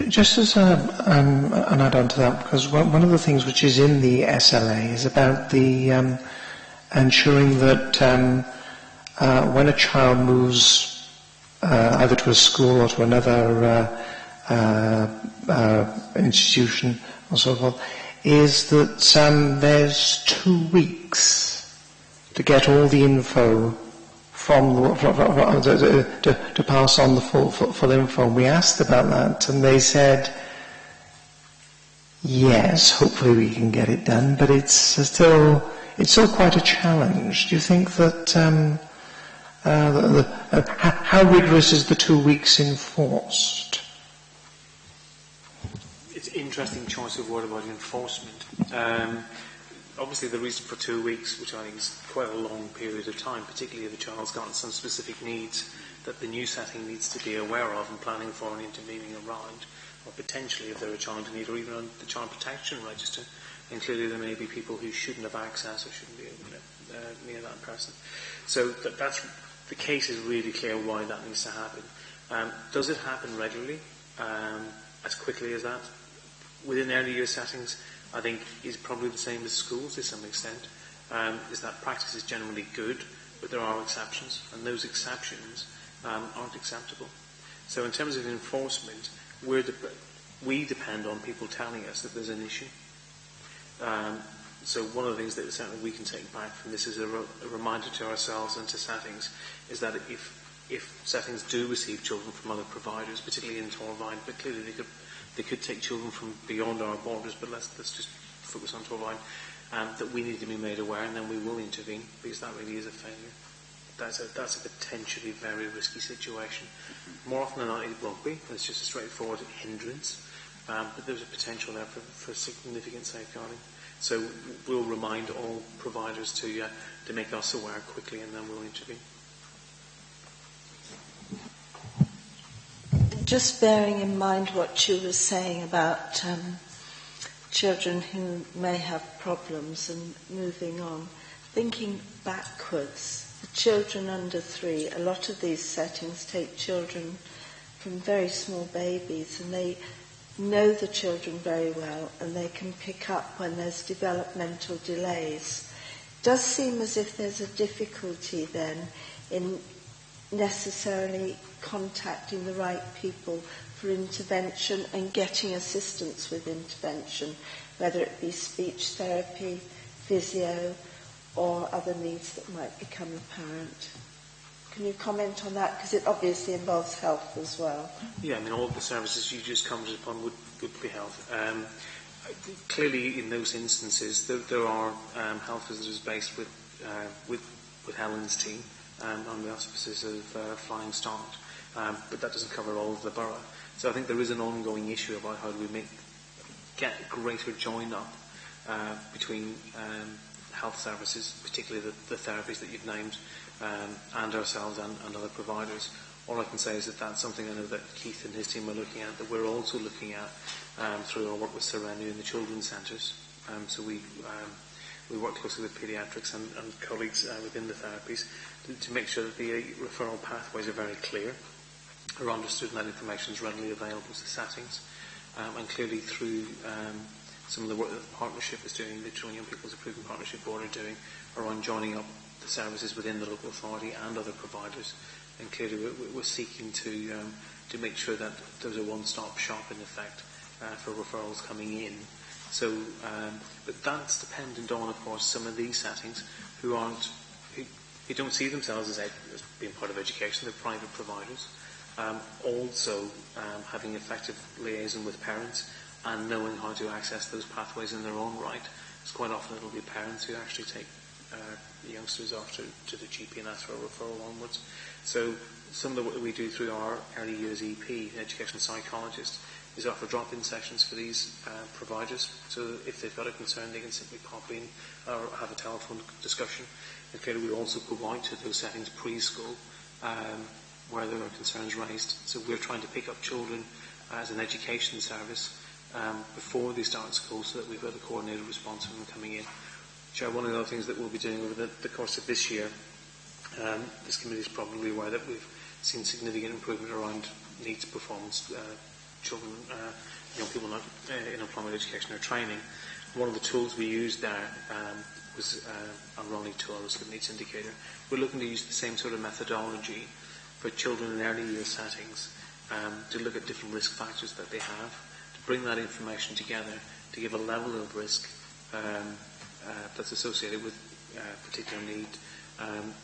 Just as an add-on to that, because one of the things which is in the SLA is about the ensuring that when a child moves either to a school or to another institution or so forth, is that there's 2 weeks to get all the info to pass on the full info. We asked about that, and they said, yes, hopefully we can get it done, but it's still quite a challenge. Do you think that how rigorous is the 2 weeks enforced?
It's an interesting choice of word about enforcement. Obviously the reason for 2 weeks, which I think is quite a long period of time, particularly if a child's got some specific needs, that the new setting needs to be aware of and planning for and intervening around, or potentially if they're a child in need, or even on the child protection register. And clearly there may be people who shouldn't have access or shouldn't be near that person. So that's the case is really clear why that needs to happen. Does it happen regularly, as quickly as that? Within early year settings, I think is probably the same as schools to some extent. Is that practice is generally good, but there are exceptions, and those exceptions aren't acceptable. So in terms of enforcement, we depend on people telling us that there's an issue. So one of the things that certainly we can take back from this is a reminder to ourselves and to settings is that if settings do receive children from other providers, particularly in Torvine, but clearly they could take children from beyond our borders, but let's just focus on Torvine, that we need to be made aware, and then we will intervene, because that really is a failure. That's a potentially very risky situation. More often than not it won't be, it's just a straightforward hindrance, but there's a potential there for significant safeguarding. So we'll remind all providers to make us aware quickly, and then we'll intervene.
Just bearing in mind what you were saying about children who may have problems and moving on, thinking backwards, the children under 3, a lot of these settings take children from very small babies, and they know the children very well, and they can pick up when there's developmental delays. It does seem as if there's a difficulty then in necessarily contacting the right people for intervention and getting assistance with intervention, whether it be speech therapy, physio, or other needs that might become apparent. Can you comment on that? Because it obviously involves health as well.
Yeah, I mean, all of the services you just commented upon would be health. Clearly, in those instances, there are health visitors based with Helen's team on the auspices of Flying Start, but that doesn't cover all of the borough. So I think there is an ongoing issue about how do we get greater join-up between health services, particularly the therapies that you've named, and ourselves and other providers. All I can say is that that's something I know that Keith and his team are looking at, that we're also looking at through our work with Serenu in the children's centres. So we work closely with paediatrics and colleagues within the therapies to make sure that the referral pathways are very clear, are understood, and that information is readily available to settings. And clearly through some of the work that the partnership is doing, the Children and Young People's Improvement Partnership Board are doing, around joining up the services within the local authority and other providers. And clearly we're seeking to make sure that there's a one-stop shop in effect for referrals coming in. So, but that's dependent on, of course, some of these settings who don't see themselves as being part of education. They're private providers. Also having effective liaison with parents and knowing how to access those pathways in their own right. Because quite often it'll be parents who actually take the youngsters off to the GP and ask for a referral onwards. So some of the work that we do through our early years EP, education psychologist, is offer drop-in sessions for these providers. So if they've got a concern, they can simply pop in or have a telephone discussion. And clearly we also go out to those settings preschool where there are concerns raised. So we're trying to pick up children as an education service before they start school, so that we've got a coordinated response from them coming in. Chair, one of the other things that we'll be doing over the course of this year, this committee is probably aware that we've seen significant improvement around needs performance, children, young people not in employment, education or training. One of the tools we used there was a RONI tool, a risk of needs indicator. We're looking to use the same sort of methodology for children in early year settings to look at different risk factors that they have, to bring that information together, to give a level of risk that's associated with particular need,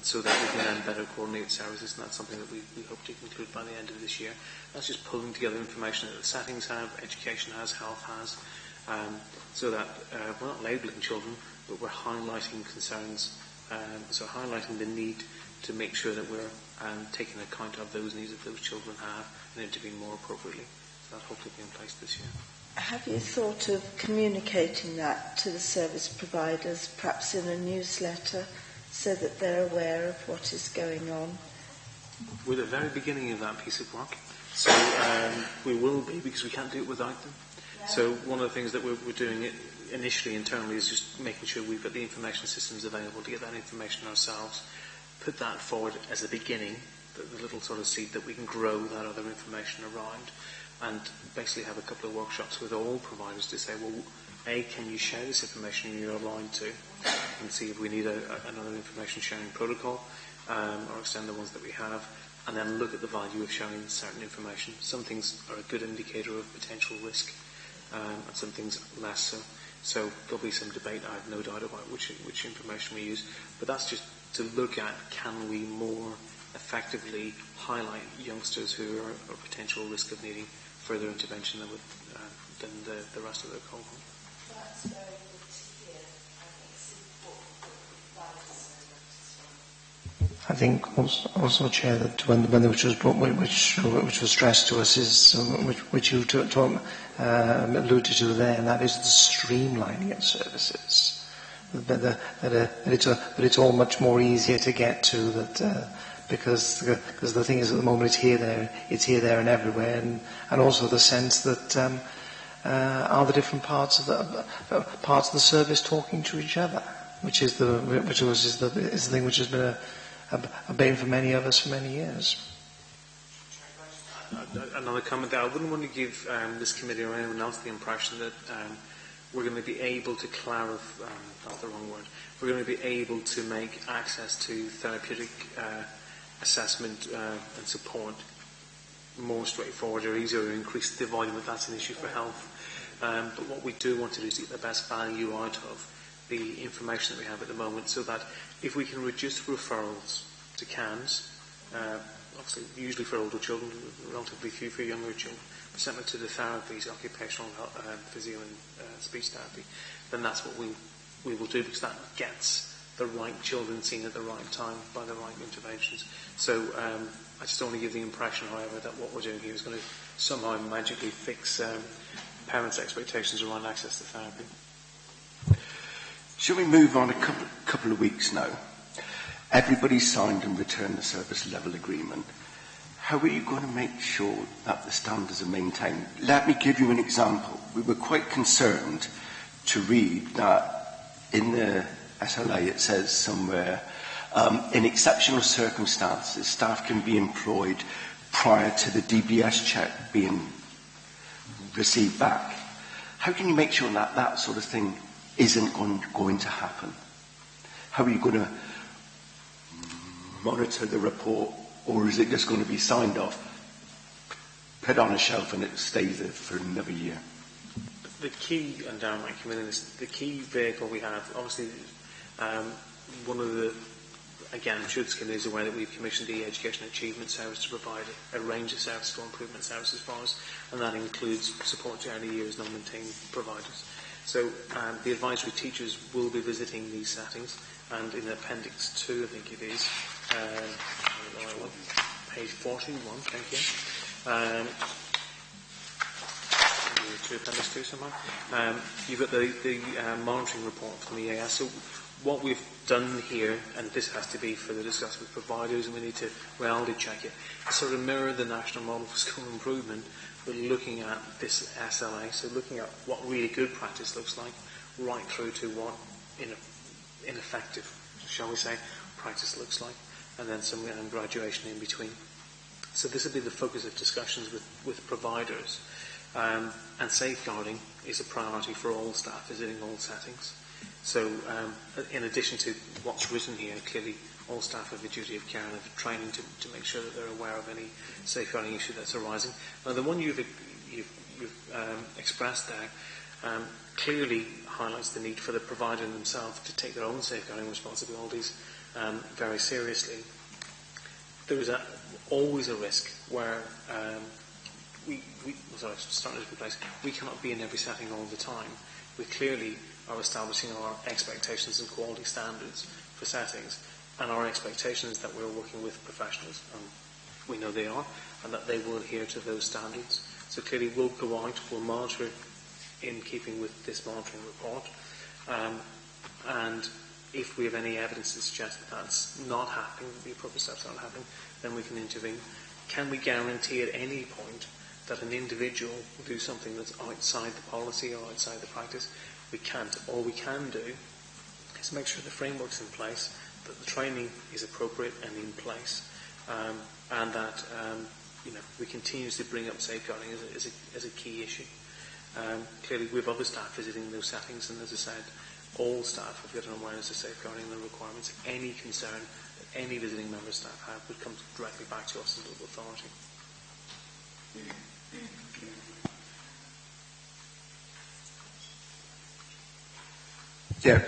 so that we can then better coordinate services, and that's something that we hope to conclude by the end of this year. That's just pulling together information that the settings have, education has, health has, so that we're not labelling children, but we're highlighting concerns, so highlighting the need to make sure that we're taking account of those needs that those children have and intervene more appropriately. So that hopefully will be in place this year.
Have you thought of communicating that to the service providers, perhaps in a newsletter, so that they're aware of what is going on?
We're at the very beginning of that piece of work. So we will be, because we can't do it without them. Yeah. So one of the things that we're doing initially internally is just making sure we've got the information systems available to get that information ourselves, put that forward as a beginning, the little sort of seed that we can grow that other information around, and basically have a couple of workshops with all providers to say, well, A, can you share this information you're aligned to, and see if we need another information sharing protocol, or extend the ones that we have, and then look at the value of sharing certain information. Some things are a good indicator of potential risk, and some things less so. So there'll be some debate, I have no doubt, about which information we use, but that's just to look at, can we more effectively highlight youngsters who are at potential risk of needing further intervention than the rest of the cohort.
That's very good to hear. I think it's important that
I think also, Chair, that when which was brought, which was stressed to us is which you alluded to there, and that is the streamlining of services. That it's all much more easier to get to. That because the thing is, at the moment it's here, there, and everywhere, and also the sense that are the different parts of the service talking to each other, which is the thing which has been a bane for many of us for many years.
Another comment there. I wouldn't want to give this committee or anyone else the impression that we're going to be able to clarify, not the wrong word, we're going to be able to make access to therapeutic assessment and support more straightforward or easier, or increase the volume if that's an issue for health. But what we do want to do is get the best value out of the information that we have at the moment, so that if we can reduce referrals to CAMHS, obviously usually for older children, relatively few for younger children, but certainly to the therapies, occupational physio and speech therapy, then that's what we will do, because that gets the right children seen at the right time by the right interventions. So I just don't want to give the impression, however, that what we're doing here is going to somehow magically fix parents' expectations around access to therapy.
Shall we move on a couple of weeks now? Everybody signed and returned the service level agreement. How are you going to make sure that the standards are maintained? Let me give you an example. We were quite concerned to read that in the SLA it says somewhere, in exceptional circumstances, staff can be employed prior to the DBS check being received back. How can you make sure that that sort of thing isn't going to happen? How are you going to monitor the report, or is it just going to be signed off, put on a shelf, and it stays there for another year?
The key, and Darren might come in this, the key vehicle we have, obviously, one of the, again, I'm sure this committee is aware that we've commissioned the Education Achievement Service to provide a range of services for improvement services for us, and that includes support to early years non-maintained providers. So the advisory teachers will be visiting these settings, and in Appendix 2, I think it is, page 41, thank you. To Appendix 2 somewhere. You've got the monitoring report from the EAS. So what we've done here, and this has to be further discussed with providers, and we need to reality check it, sort of mirror the national model for school improvement. We're looking at this SLA, so looking at what really good practice looks like, right through to what ineffective, shall we say, practice looks like, and then some graduation in between. So this will be the focus of discussions with providers. And safeguarding is a priority for all staff visiting all settings. So in addition to what's written here, clearly all staff have a duty of care and have training to make sure that they're aware of any safeguarding issue that's arising. Now the one you've expressed there clearly highlights the need for the provider themselves to take their own safeguarding responsibilities very seriously. There is always a risk where we cannot be in every setting all the time. We clearly are establishing our expectations and quality standards for settings, and our expectation is that we're working with professionals, and we know they are, and that they will adhere to those standards. So clearly we'll go out, we'll monitor in keeping with this monitoring report, and if we have any evidence to suggest that that's not happening, the appropriate steps aren't happening, then we can intervene. Can we guarantee at any point that an individual will do something that's outside the policy or outside the practice? We can't. All we can do is make sure the framework's in place, that the training is appropriate and in place, and that we continuously bring up safeguarding as a key issue. Clearly, we have other staff visiting those settings, and as I said, all staff have got an awareness of safeguarding and the requirements. Any concern that any visiting member staff have would come directly back to us as local authority.
Yeah,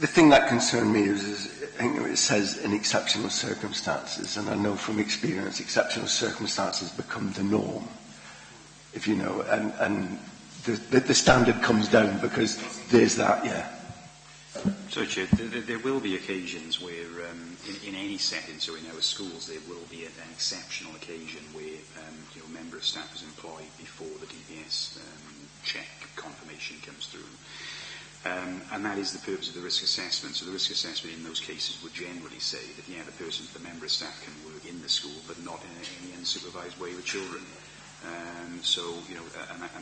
the thing that concerned me is I think it says in exceptional circumstances, and I know from experience exceptional circumstances become the norm, if you know, and the standard comes down because there's that, yeah.
So, Chair, there will be occasions where, in any setting, so in our schools, there will be an exceptional occasion where a member of staff is employed before the DBS check confirmation comes through. And that is the purpose of the risk assessment. So the risk assessment in those cases would generally say that, yeah, the member of staff can work in the school, but not in any unsupervised way with children. And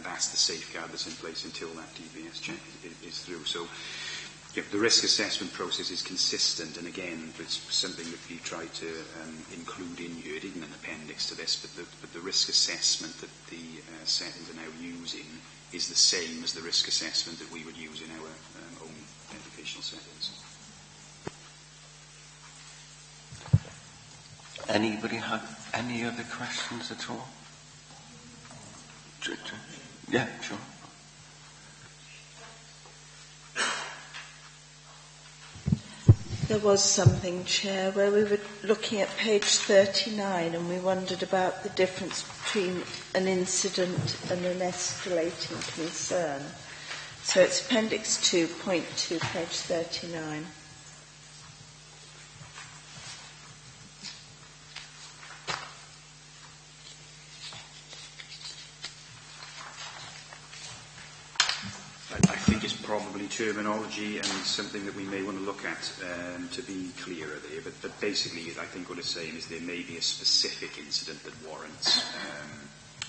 that's the safeguard that's in place until that DBS check is through. So the risk assessment process is consistent, and again, it's something that we try to include in here. It isn't an appendix to this, but the risk assessment that the settings are now using is the same as the risk assessment that we would use in our own educational settings.
Anybody have any other questions at all? Yeah, sure.
There was something, Chair, where we were looking at page 39 and we wondered about the difference between an incident and an escalating concern. So it's Appendix 2.2, page 39.
I think it's probably terminology and something that we may want to look at to be clearer there. But basically, I think what it's saying is there may be a specific incident that warrants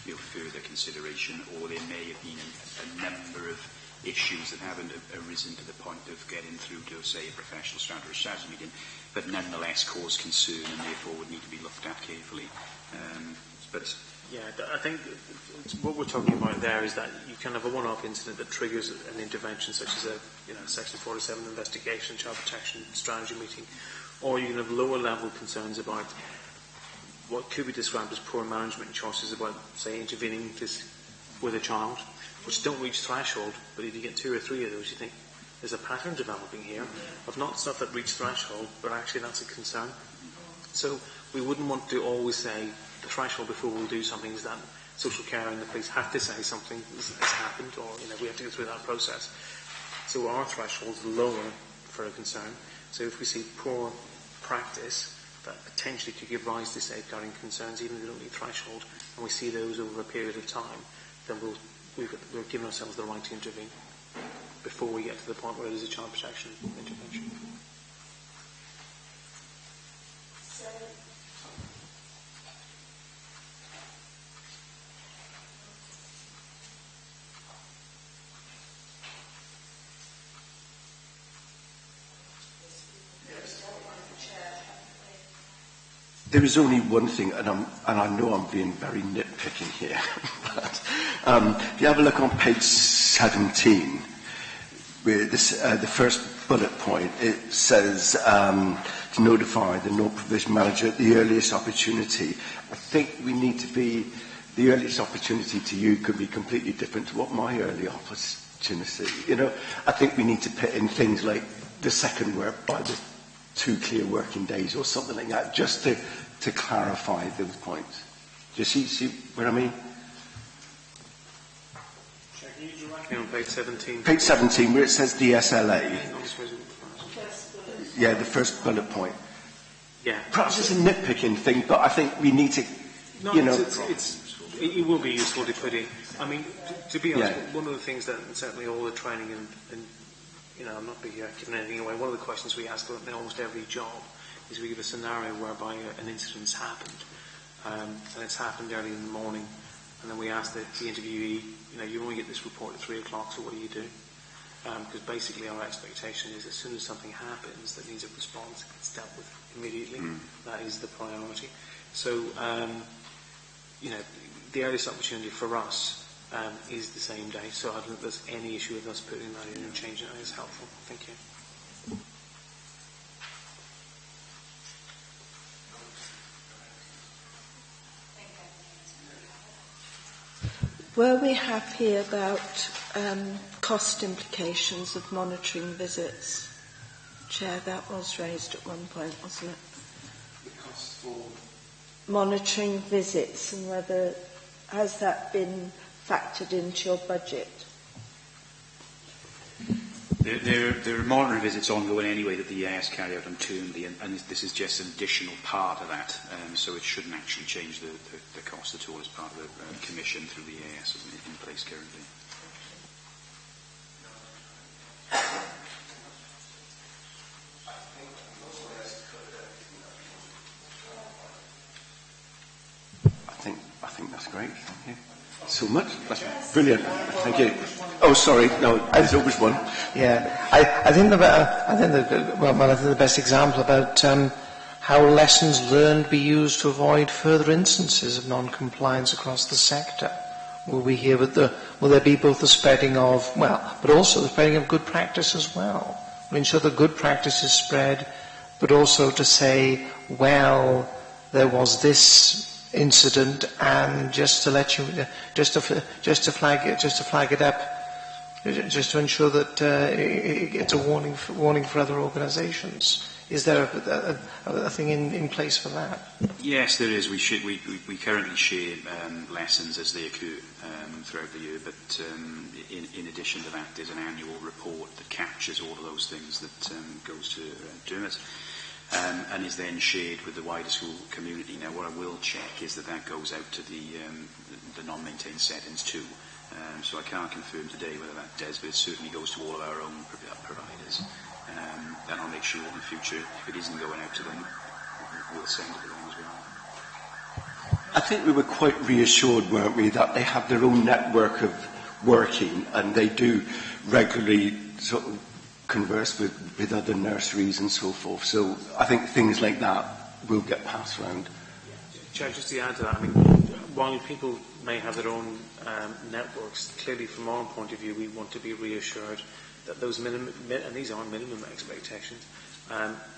further consideration, or there may have been a number of issues that haven't arisen to the point of getting through to, say, a professional strategy meeting, but nonetheless cause concern and therefore would need to be looked at carefully.
Yeah, I think what we're talking about there is that you can have a one-off incident that triggers an intervention, such as a Section 47 investigation, child protection strategy meeting, or you can have lower-level concerns about what could be described as poor management choices about, say, intervening with a child, which don't reach threshold, but if you get 2 or 3 of those, you think there's a pattern developing here of not stuff that reach threshold, but actually that's a concern. So we wouldn't want to always say the threshold before we'll do something is that social care and the police have to say something has happened, or we have to go through that process. So our threshold's lower for a concern. So if we see poor practice that potentially could give rise to safeguarding concerns, even if they don't meet threshold, and we see those over a period of time, then we're giving ourselves the right to intervene before we get to the point where there's a child protection intervention.
There is only one thing, and I know I'm being very nitpicking here, but if you have a look on page 17, where the first bullet point, it says to notify the no provision manager at the earliest opportunity. I think we need to be, the earliest opportunity to you could be completely different to what my early opportunity. I think we need to put in things like the second work by the 2 clear working days or something like that, just to clarify those points. Do you see what I mean?
Can you direct me on page 17?
Page 17, where it says DSLA. Yeah, the first bullet point.
Yeah.
Perhaps it's a nitpicking thing, but I think we need to,
it will be useful to put in. I mean, to be honest, one of the things that certainly all the training and I'm not giving anything away. One of the questions we ask in almost every job is we give a scenario whereby an incident's happened, and it's happened early in the morning, and then we ask the interviewee, you only get this report at 3 o'clock, so what do you do? Because basically our expectation is as soon as something happens that needs a response, it's dealt with immediately. That is the priority. So, the earliest opportunity for us is the same day, so I don't think there's any issue with us putting that in and changing it. It's helpful. Thank you.
Were we happy about cost implications of monitoring visits? Chair, that was raised at one point, wasn't it?
The cost for
monitoring visits, and whether has that been factored into your budget?
There are monitoring visits ongoing anyway that the EAS carry out on Turnley, and this is just an additional part of that, so it shouldn't actually change the cost at all as part of the commission through the EAS in place currently.
I think that's great. Thank you so much. That's brilliant. Thank you. Oh, sorry. No, there's always one.
Yeah, I think the best example about how lessons learned be used to avoid further instances of non-compliance across the sector. Will we hear will there be both the spreading of, but also the spreading of good practice as well? We'll ensure that good practice is spread, but also to say, there was this incident, and just to let you, just to flag it up, just to ensure that it's a warning for other organisations. Is there a thing in place for that?
Yes, there is. We currently share lessons as they occur throughout the year, but in addition to that, there's an annual report that captures all of those things that goes to Dermot. And is then shared with the wider school community. Now, what I will check is that goes out to the non-maintained settings too. So I can't confirm today whether that does, but it certainly goes to all of our own providers. And I'll make sure in the future, if it isn't going out to them, we'll send it to them as well.
I think we were quite reassured, weren't we, that they have their own network of working, and they do regularly sort of converse with other nurseries and so forth. So I think things like that will get passed around.
Chair, just to add to that, while people may have their own networks, clearly from our point of view, we want to be reassured that those minimum, and these are minimum expectations,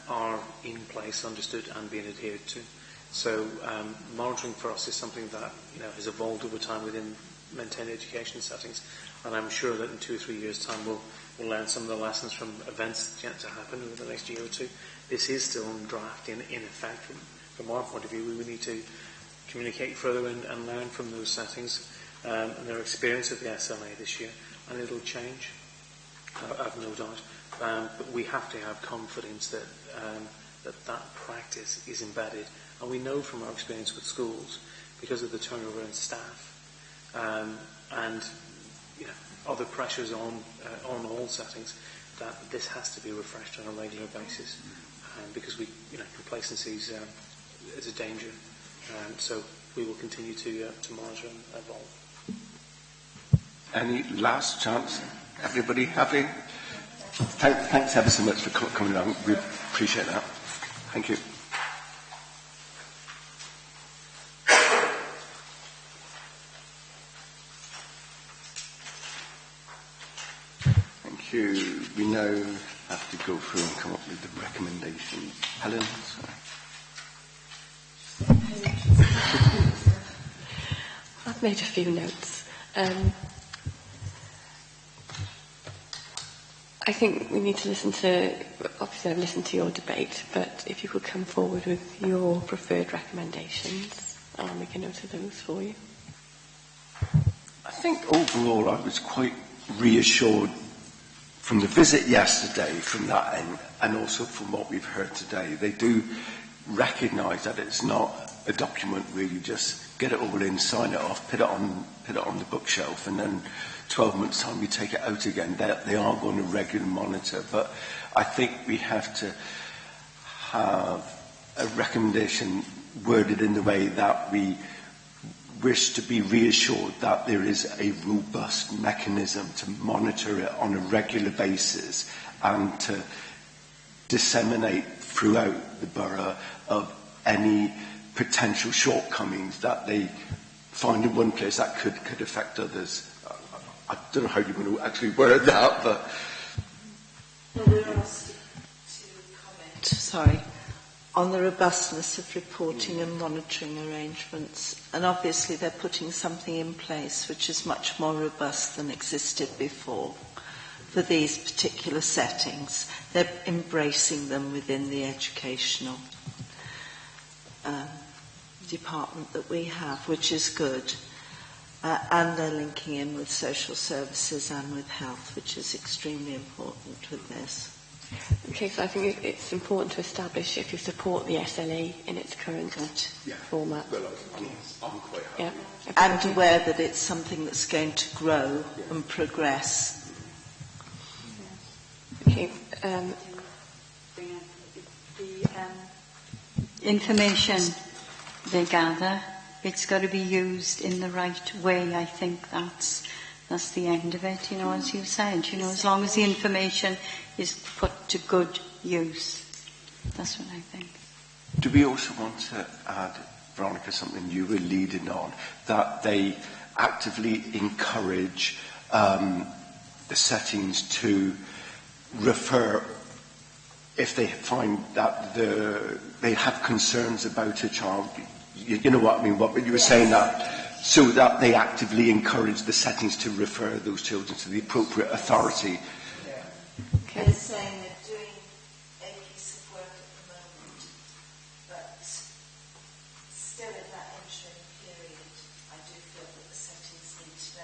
are in place, understood and being adhered to. So monitoring for us is something that has evolved over time within maintained education settings, and I'm sure that in 2 or 3 years' time we'll learn some of the lessons from events yet to happen over the next year or two. This is still in draft in effect. From our point of view, we need to communicate further and learn from those settings and their experience of the SLA this year, and it'll change, I've no doubt. But we have to have confidence that that practice is embedded, and we know from our experience with schools, because of the turnover in staff and other pressures on all settings, that this has to be refreshed on a regular basis, because complacency is a danger. So we will continue to monitor and evolve.
Any last chance? Everybody happy? Thanks ever so much for coming along. We appreciate that. Thank you. Thank you. We now have to go through and come up with the recommendations. Helen? Sorry.
I've made a few notes. I think we need to listen to, obviously I've listened to your debate, but if you could come forward with your preferred recommendations, I'll make a note of those for you.
I think overall I was quite reassured from the visit yesterday, from that end, and also from what we've heard today. They do recognise that it's not a document really just get it all in, sign it off, put it on the bookshelf, and then 12 months' time we take it out again. They are going to regularly monitor, but I think we have to have a recommendation worded in the way that we wish to be reassured that there is a robust mechanism to monitor it on a regular basis and to disseminate throughout the borough of any potential shortcomings that they find in one place that could affect others. I don't know how you're going to actually word that, but...
Well, we're asked to comment, sorry, on the robustness of reporting and monitoring arrangements. And obviously they're putting something in place which is much more robust than existed before for these particular settings. They're embracing them within the educational department that we have, which is good. And they're linking in with social services and with health, which is extremely important with this.
Okay, so I think it's important to establish if you support the SLA in its current format.
Well, I'm quite happy.
Yeah.
And aware that it's something that's going to grow and progress.
Okay.
The information they gather, it's got to be used in the right way. I think that's the end of it, you know, as you said. You know, as long as the information is put to good use. That's what I think.
Do we also want to add, Veronica, something you were leading on, that they actively encourage the settings to refer if they find that they have concerns about a child? You know what I mean? What you were saying, that so that they actively encourage the settings to refer those children to the appropriate authority.
They're saying they're doing a piece of work at the moment, but still in that interim period, I do feel that the settings need to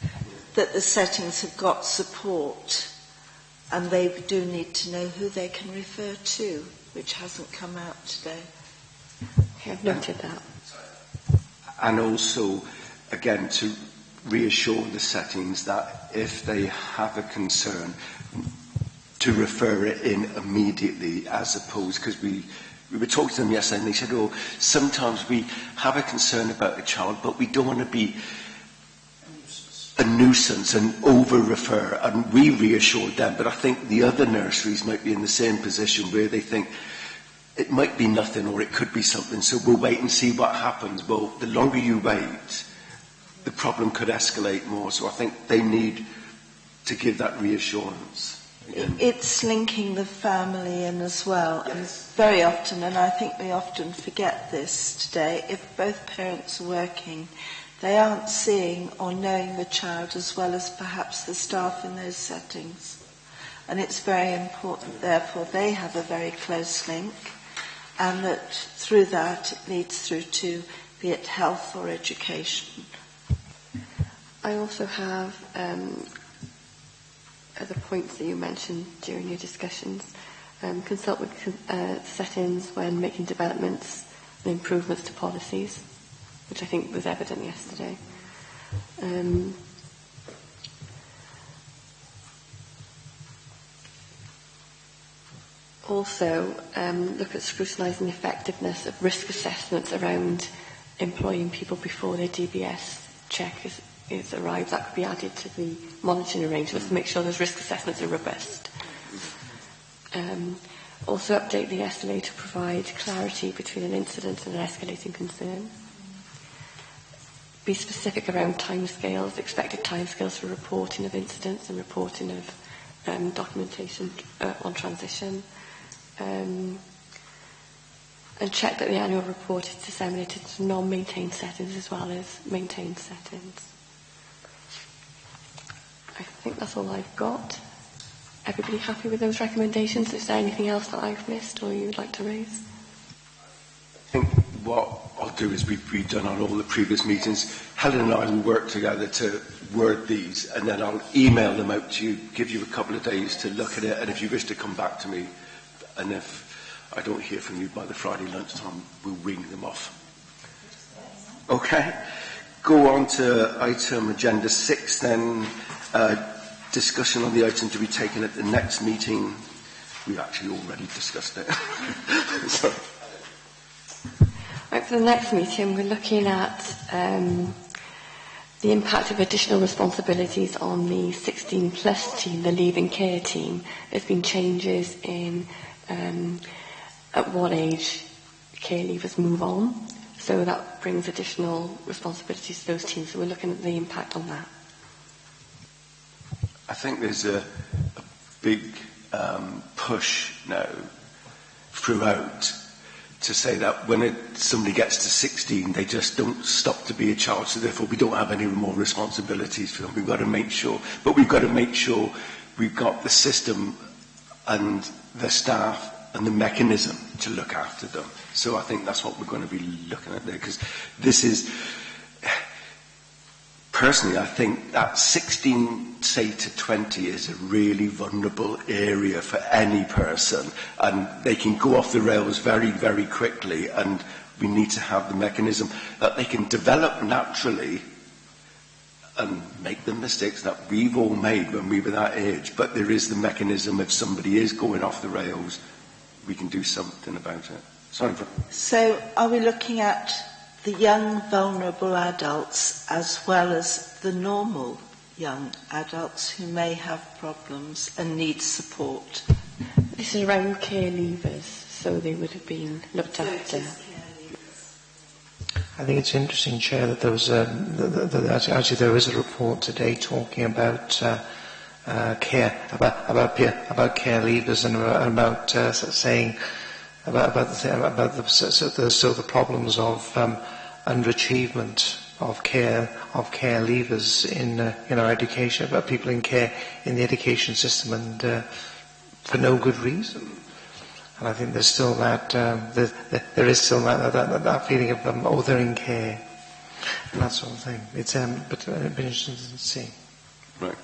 know that the settings have got support, and they do need to know who they can refer to, which hasn't come out today.
Okay, I've noted that.
And also, again, to reassure the settings that if they have a concern, to refer it in immediately, as opposed, because we were talking to them yesterday and they said, oh, sometimes we have a concern about a child, but we don't want to be a nuisance and over-refer, and we reassured them. But I think the other nurseries might be in the same position where they think it might be nothing or it could be something, so we'll wait and see what happens. Well, the longer you wait, the problem could escalate more. So I think they need to give that reassurance.
It's linking the family in as well. Yes. And very often, and I think we often forget this today, if both parents are working, they aren't seeing or knowing the child as well as perhaps the staff in those settings. And it's very important, therefore, they have a very close link, and that through that it leads through to, be it health or education.
I also have other points that you mentioned during your discussions. Consult with settings when making developments and improvements to policies, which I think was evident yesterday. Also, look at scrutinising the effectiveness of risk assessments around employing people before their DBS check is arrived. That could be added to the monitoring arrangements to make sure those risk assessments are robust. Also update the SLA to provide clarity between an incident and an escalating concern. Be specific around timescales, expected timescales for reporting of incidents and reporting of documentation on transition. And check that the annual report is disseminated to non-maintained settings as well as maintained settings. I think that's all I've got. Everybody happy with those recommendations? Is there anything else that I've missed or you'd like to raise?
I think what I'll do is we've done on all the previous meetings. Helen and I will work together to word these, and then I'll email them out to you, give you a couple of days to look at it, and if you wish to come back to me, and if I don't hear from you by the Friday lunchtime, we'll ring them off. Okay. Go on to item agenda 6 then. Discussion on the item to be taken at the next meeting. We've actually already discussed it. Sorry.
Right, for the next meeting, we're looking at the impact of additional responsibilities on the 16 plus team, the leaving care team. There's been changes in at what age care leavers move on. So that brings additional responsibilities to those teams. So we're looking at the impact on that.
I think there's a big push now throughout to say that when somebody gets to 16, they just don't stop to be a child, so therefore we don't have any more responsibilities for them. We've got to make sure, but we've got to make sure we've got the system and the staff and the mechanism to look after them. So I think that's what we're going to be looking at there, because this is, personally, I think that 16, say, to 20 is a really vulnerable area for any person, and they can go off the rails very, very quickly, and we need to have the mechanism that they can develop naturally and make the mistakes that we've all made when we were that age. But there is the mechanism, if somebody is going off the rails, we can do something about it. Sorry for...
So are we looking at the young vulnerable adults as well as the normal young adults who may have problems and need support?
This is around care leavers, so they would have been looked after.
I think it's interesting, Chair, that there was actually there is a report today talking about care, about care leavers, and about saying about the problems of underachievement of care leavers in our education, about people in care in the education system, and for no good reason. And I think there's still that there is still that feeling of they're in care and that sort of thing. It's but it'd be interesting to see.
Right.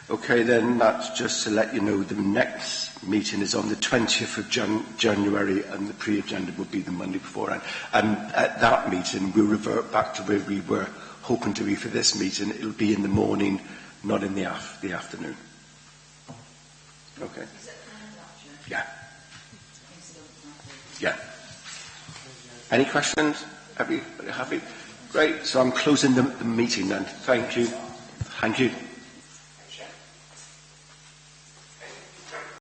Okay, then that's just to let you know the next meeting is on the 20th of January, and the pre-agenda will be the Monday beforehand. And at that meeting, we'll revert back to where we were hoping to be for this meeting. It'll be in the morning, not in the afternoon. Okay. Yeah. Yeah. Any questions? Everybody happy? Great. So I'm closing the meeting then. Thank you. Thank you.